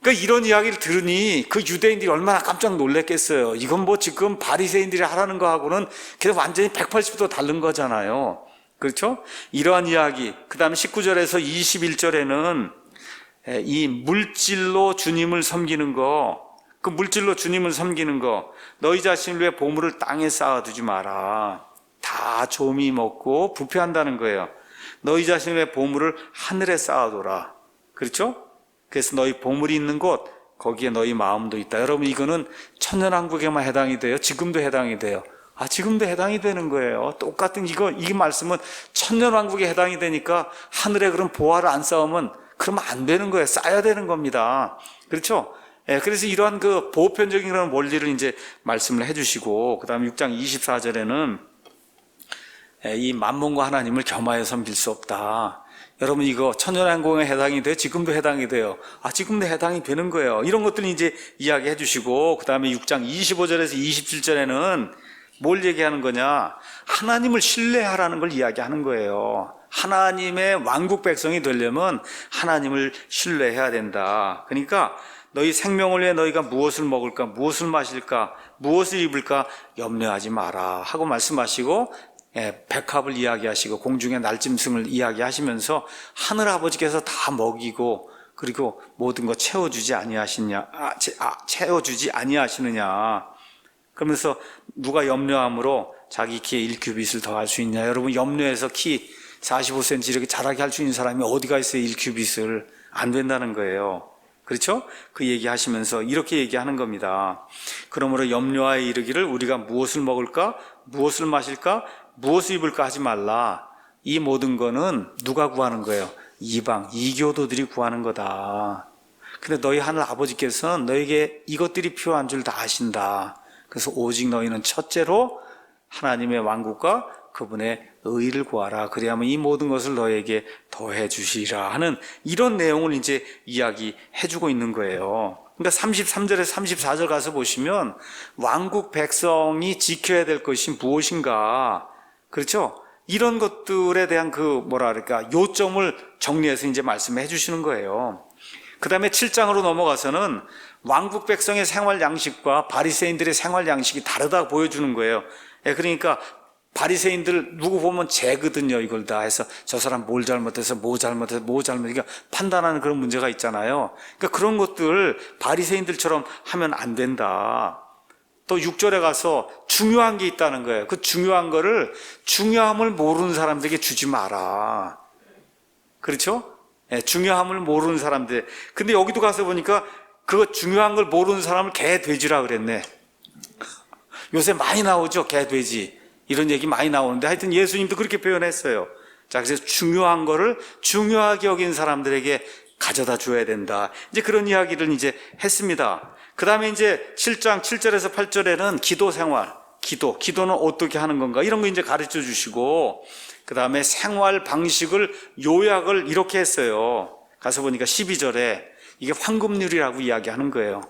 그러니까 이런 이야기를 들으니 그 유대인들이 얼마나 깜짝 놀랐겠어요. 이건 뭐 지금 바리새인들이 하라는 거하고는 그냥 완전히 180도 다른 거잖아요. 그렇죠? 이러한 이야기. 그 다음에 19절에서 21절에는 이 물질로 주님을 섬기는 거, 그 물질로 주님을 섬기는 거, 너희 자신을 위해 보물을 땅에 쌓아두지 마라. 다 조미 먹고 부패한다는 거예요. 너희 자신을 위해 보물을 하늘에 쌓아둬라. 그렇죠? 그래서 너희 보물이 있는 곳, 거기에 너희 마음도 있다. 여러분, 이거는 천년왕국에만 해당이 돼요? 지금도 해당이 돼요? 지금도 해당이 되는 거예요. 똑같은 이 말씀은 천년왕국에 해당이 되니까 하늘에 그런 보화를 안 쌓으면 그러면 안 되는 거예요. 쌓아야 되는 겁니다. 그렇죠? 그래서 이러한 그 보편적인 그런 원리를 이제 말씀을 해주시고, 그 다음에 6장 24절에는 이 만몬과 하나님을 겸하여 섬길 수 없다. 여러분, 이거 천년왕국에 해당이 돼요? 지금도 해당이 돼요? 지금도 해당이 되는 거예요. 이런 것들을 이제 이야기해 주시고, 그 다음에 6장 25절에서 27절에는 뭘 얘기하는 거냐? 하나님을 신뢰하라는 걸 이야기하는 거예요. 하나님의 왕국 백성이 되려면 하나님을 신뢰해야 된다. 그러니까 너희 생명을 위해 너희가 무엇을 먹을까, 무엇을 마실까, 무엇을 입을까 염려하지 마라 하고 말씀하시고, 백합을 이야기하시고 공중의 날짐승을 이야기하시면서 하늘 아버지께서 다 먹이고 그리고 모든 거 채워주지 아니하시느냐. 그러면서 누가 염려함으로 자기 키에 1큐빗을 더할 수 있냐. 여러분, 염려해서 키 45cm 이렇게 자라게 할 수 있는 사람이 어디가 있어요? 1큐빗을. 안 된다는 거예요. 그렇죠? 그 얘기하시면서 이렇게 얘기하는 겁니다. 그러므로 염려하여 이르기를 우리가 무엇을 먹을까? 무엇을 마실까? 무엇을 입을까 하지 말라. 이 모든 거는 누가 구하는 거예요? 이방, 이교도들이 구하는 거다. 근데 너희 하늘 아버지께서는 너에게 이것들이 필요한 줄 다 아신다. 그래서 오직 너희는 첫째로 하나님의 왕국과 그분의 의를 구하라. 그리하면 이 모든 것을 너에게 더해 주시리라 하는 이런 내용을 이제 이야기해 주고 있는 거예요. 그러니까 33절에서 34절 가서 보시면 왕국 백성이 지켜야 될 것이 무엇인가. 그렇죠? 이런 것들에 대한 요점을 정리해서 이제 말씀해 주시는 거예요. 그 다음에 7장으로 넘어가서는 왕국 백성의 생활 양식과 바리새인들의 생활 양식이 다르다 보여주는 거예요. 그러니까 바리새인들 누구 보면 죄거든요. 이걸 다 해서 저 사람 뭐 잘못해서 그러니까 판단하는 그런 문제가 있잖아요. 그러니까 그런 것들 바리새인들처럼 하면 안 된다. 또 6절에 가서 중요한 게 있다는 거예요. 그 중요한 거를 중요함을 모르는 사람들에게 주지 마라. 그렇죠? 중요함을 모르는 사람들. 근데 여기도 가서 보니까 그 중요한 걸 모르는 사람을 개, 돼지라 그랬네. 요새 많이 나오죠, 개, 돼지. 이런 얘기 많이 나오는데 하여튼 예수님도 그렇게 표현했어요. 자, 그래서 중요한 거를 중요하게 여긴 사람들에게 가져다 줘야 된다. 이제 그런 이야기를 이제 했습니다. 그 다음에 이제 7장 7절에서 8절에는 기도 생활, 기도는 어떻게 하는 건가 이런 거 이제 가르쳐 주시고, 그 다음에 생활 방식을 요약을 이렇게 했어요. 가서 보니까 12절에 이게 황금률이라고 이야기하는 거예요.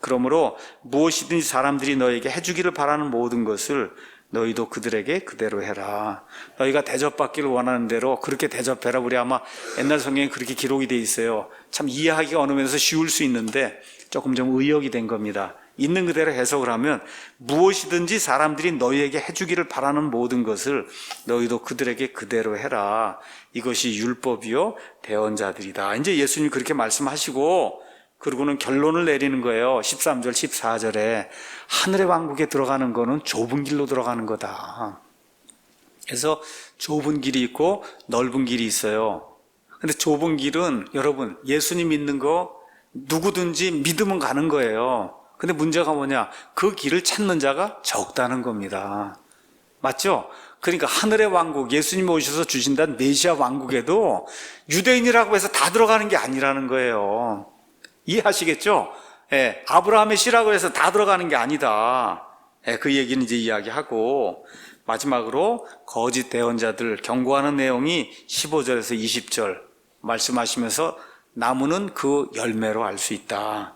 그러므로 무엇이든지 사람들이 너에게 해주기를 바라는 모든 것을 너희도 그들에게 그대로 해라. 너희가 대접받기를 원하는 대로 그렇게 대접해라. 우리 아마 옛날 성경에 그렇게 기록이 돼 있어요. 참 이해하기가 어느 면에서 쉬울 수 있는데 조금 좀 의역이 된 겁니다. 있는 그대로 해석을 하면 무엇이든지 사람들이 너희에게 해주기를 바라는 모든 것을 너희도 그들에게 그대로 해라. 이것이 율법이요 대언자들이다. 이제 예수님이 그렇게 말씀하시고 그리고는 결론을 내리는 거예요. 13절 14절에 하늘의 왕국에 들어가는 거는 좁은 길로 들어가는 거다. 그래서 좁은 길이 있고 넓은 길이 있어요. 근데 좁은 길은 여러분 예수님 믿는 거 누구든지 믿으면 가는 거예요. 근데 문제가 뭐냐? 그 길을 찾는 자가 적다는 겁니다. 맞죠? 그러니까 하늘의 왕국, 예수님이 오셔서 주신다는 메시아 왕국에도 유대인이라고 해서 다 들어가는 게 아니라는 거예요. 이해하시겠죠? 아브라함의 씨라고 해서 다 들어가는 게 아니다. 그 얘기는 이제 이야기하고, 마지막으로 거짓 대언자들 경고하는 내용이 15절에서 20절 말씀하시면서 나무는 그 열매로 알 수 있다.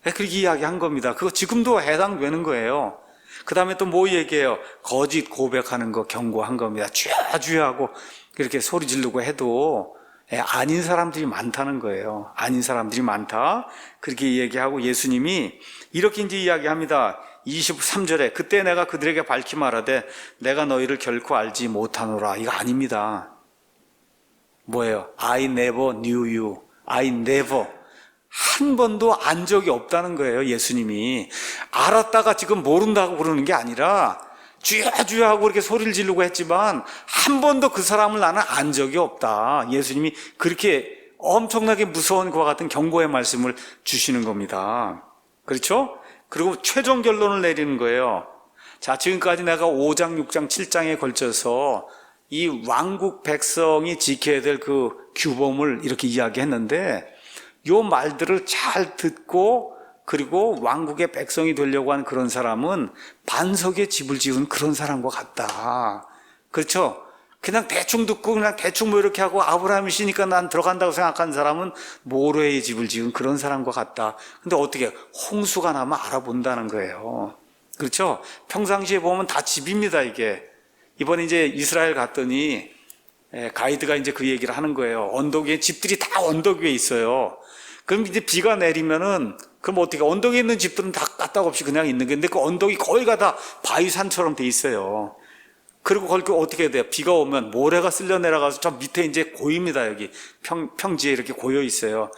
그렇게 이야기한 겁니다. 그거 지금도 해당되는 거예요. 그 다음에 또 뭐 얘기해요? 거짓 고백하는 거 경고한 겁니다. 주여 주여 하고 그렇게 소리 지르고 해도 아닌 사람들이 많다는 거예요. 아닌 사람들이 많다. 그렇게 얘기하고 예수님이 이렇게 이제 이야기합니다. 23절에 그때 내가 그들에게 밝히 말하되 내가 너희를 결코 알지 못하노라. 이거 아닙니다. 뭐예요? I never knew you. I never. 한 번도 안 적이 없다는 거예요. 예수님이. 알았다가 지금 모른다고 그러는 게 아니라 주여 주여 하고 이렇게 소리를 지르고 했지만 한 번도 그 사람을 나는 안 적이 없다. 예수님이 그렇게 엄청나게 무서운 그와 같은 경고의 말씀을 주시는 겁니다. 그렇죠? 그리고 최종 결론을 내리는 거예요. 자, 지금까지 내가 5장, 6장, 7장에 걸쳐서 이 왕국 백성이 지켜야 될 그 규범을 이렇게 이야기했는데 요 말들을 잘 듣고 그리고 왕국의 백성이 되려고 하는 그런 사람은 반석에 집을 지은 그런 사람과 같다. 그렇죠? 그냥 대충 듣고 그냥 대충 뭐 이렇게 하고 아브라함이시니까 난 들어간다고 생각한 사람은 모래에 집을 지은 그런 사람과 같다. 근데 어떻게 홍수가 나면 알아본다는 거예요. 그렇죠? 평상시에 보면 다 집입니다, 이게. 이번에 이제 이스라엘 갔더니 가이드가 이제 그 얘기를 하는 거예요. 언덕 위에 집들이 다 언덕 위에 있어요. 그럼 이제 비가 내리면은 그럼 어떻게 언덕에 있는 집들은 다 까딱없이 그냥 있는 게 근데 그 언덕이 거기가 다 바위산처럼 돼 있어요. 그리고 거기 어떻게 돼요? 비가 오면 모래가 쓸려 내려가서 저 밑에 이제 고입니다. 여기 평지에 이렇게 고여 있어요.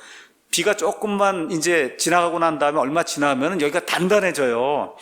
비가 조금만 이제 지나가고 난 다음에 얼마 지나면 여기가 단단해져요.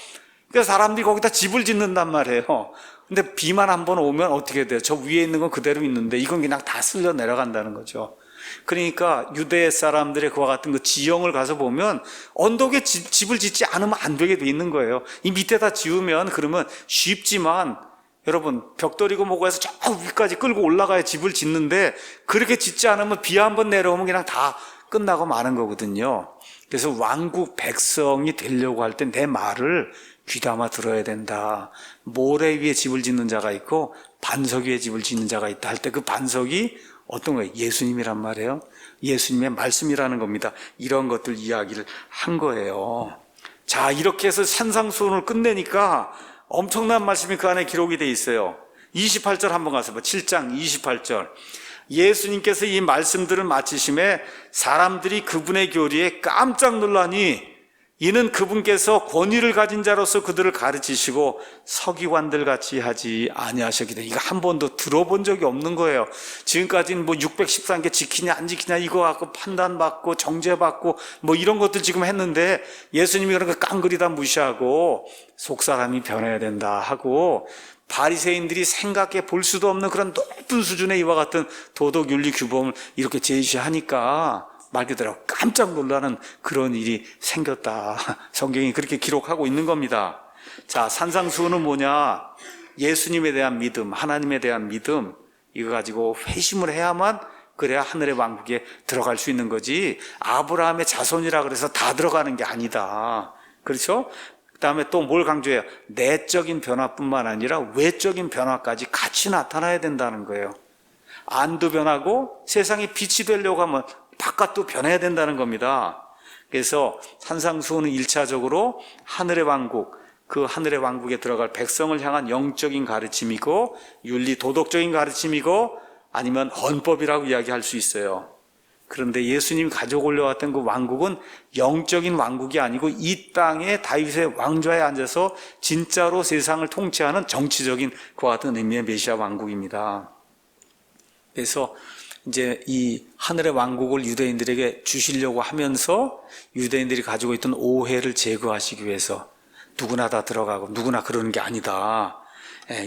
그래서 사람들이 거기다 집을 짓는단 말이에요. 근데 비만 한번 오면 어떻게 돼요? 저 위에 있는 건 그대로 있는데 이건 그냥 다 쓸려 내려간다는 거죠. 그러니까 유대 사람들의 그와 같은 그 지형을 가서 보면 언덕에 집을 짓지 않으면 안 되게 돼 있는 거예요. 이 밑에다 지으면 그러면 쉽지만 여러분 벽돌이고 뭐고 해서 저 위까지 끌고 올라가야 집을 짓는데 그렇게 짓지 않으면 비 한번 내려오면 그냥 다 끝나고 마는 거거든요. 그래서 왕국 백성이 되려고 할 땐 내 말을 귀담아 들어야 된다. 모래 위에 집을 짓는 자가 있고 반석 위에 집을 짓는 자가 있다 할 때 그 반석이 어떤 거예요? 예수님이란 말이에요. 예수님의 말씀이라는 겁니다. 이런 것들 이야기를 한 거예요. 자, 이렇게 해서 산상수훈을 끝내니까 엄청난 말씀이 그 안에 기록이 돼 있어요. 28절 한번 가서 봐. 7장 28절. 예수님께서 이 말씀들을 마치심에 사람들이 그분의 교리에 깜짝 놀라니 이는 그분께서 권위를 가진 자로서 그들을 가르치시고 서기관들 같이 하지 아니하셨기 때문에 이거 한 번도 들어본 적이 없는 거예요. 지금까지는 뭐 613개 지키냐 안 지키냐 이거 갖고 판단받고 정죄받고 뭐 이런 것들 지금 했는데 예수님이 그런 거 깡그리 다 무시하고 속사람이 변해야 된다 하고 바리새인들이 생각해 볼 수도 없는 그런 높은 수준의 이와 같은 도덕 윤리 규범을 이렇게 제시하니까 말 그대로 깜짝 놀라는 그런 일이 생겼다. 성경이 그렇게 기록하고 있는 겁니다. 자, 산상수훈은 뭐냐? 예수님에 대한 믿음, 하나님에 대한 믿음, 이거 가지고 회심을 해야만 그래야 하늘의 왕국에 들어갈 수 있는 거지 아브라함의 자손이라 그래서 다 들어가는 게 아니다. 그렇죠? 그 다음에 또 뭘 강조해요? 내적인 변화뿐만 아니라 외적인 변화까지 같이 나타나야 된다는 거예요. 안도 변하고 세상에 빛이 되려고 하면 바깥도 변해야 된다는 겁니다. 그래서 산상수훈은 1차적으로 하늘의 왕국, 그 하늘의 왕국에 들어갈 백성을 향한 영적인 가르침이고 윤리 도덕적인 가르침이고 아니면 헌법이라고 이야기할 수 있어요. 그런데 예수님이 가지고 올려왔던 그 왕국은 영적인 왕국이 아니고 이 땅에 다윗의 왕좌에 앉아서 진짜로 세상을 통치하는 정치적인 그와 같은 의미의 메시아 왕국입니다. 그래서 이제 이 하늘의 왕국을 유대인들에게 주시려고 하면서 유대인들이 가지고 있던 오해를 제거하시기 위해서 누구나 다 들어가고 누구나 그러는 게 아니다.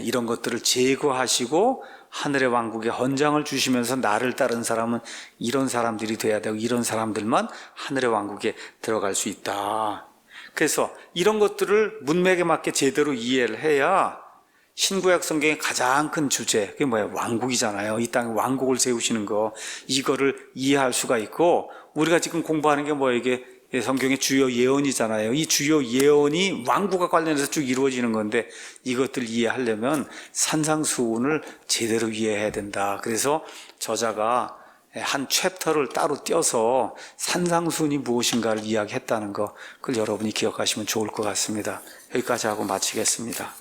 이런 것들을 제거하시고 하늘의 왕국에 헌장을 주시면서 나를 따른 사람은 이런 사람들이 돼야 되고 이런 사람들만 하늘의 왕국에 들어갈 수 있다. 그래서 이런 것들을 문맥에 맞게 제대로 이해를 해야 신구약 성경의 가장 큰 주제, 그게 뭐예요? 왕국이잖아요. 이 땅에 왕국을 세우시는 거, 이거를 이해할 수가 있고, 우리가 지금 공부하는 게 뭐예요? 이게 성경의 주요 예언이잖아요. 이 주요 예언이 왕국과 관련해서 쭉 이루어지는 건데, 이것들 이해하려면 산상수훈을 제대로 이해해야 된다. 그래서 저자가 한 챕터를 따로 떼어서 산상수훈이 무엇인가를 이야기했다는 거, 그걸 여러분이 기억하시면 좋을 것 같습니다. 여기까지 하고 마치겠습니다.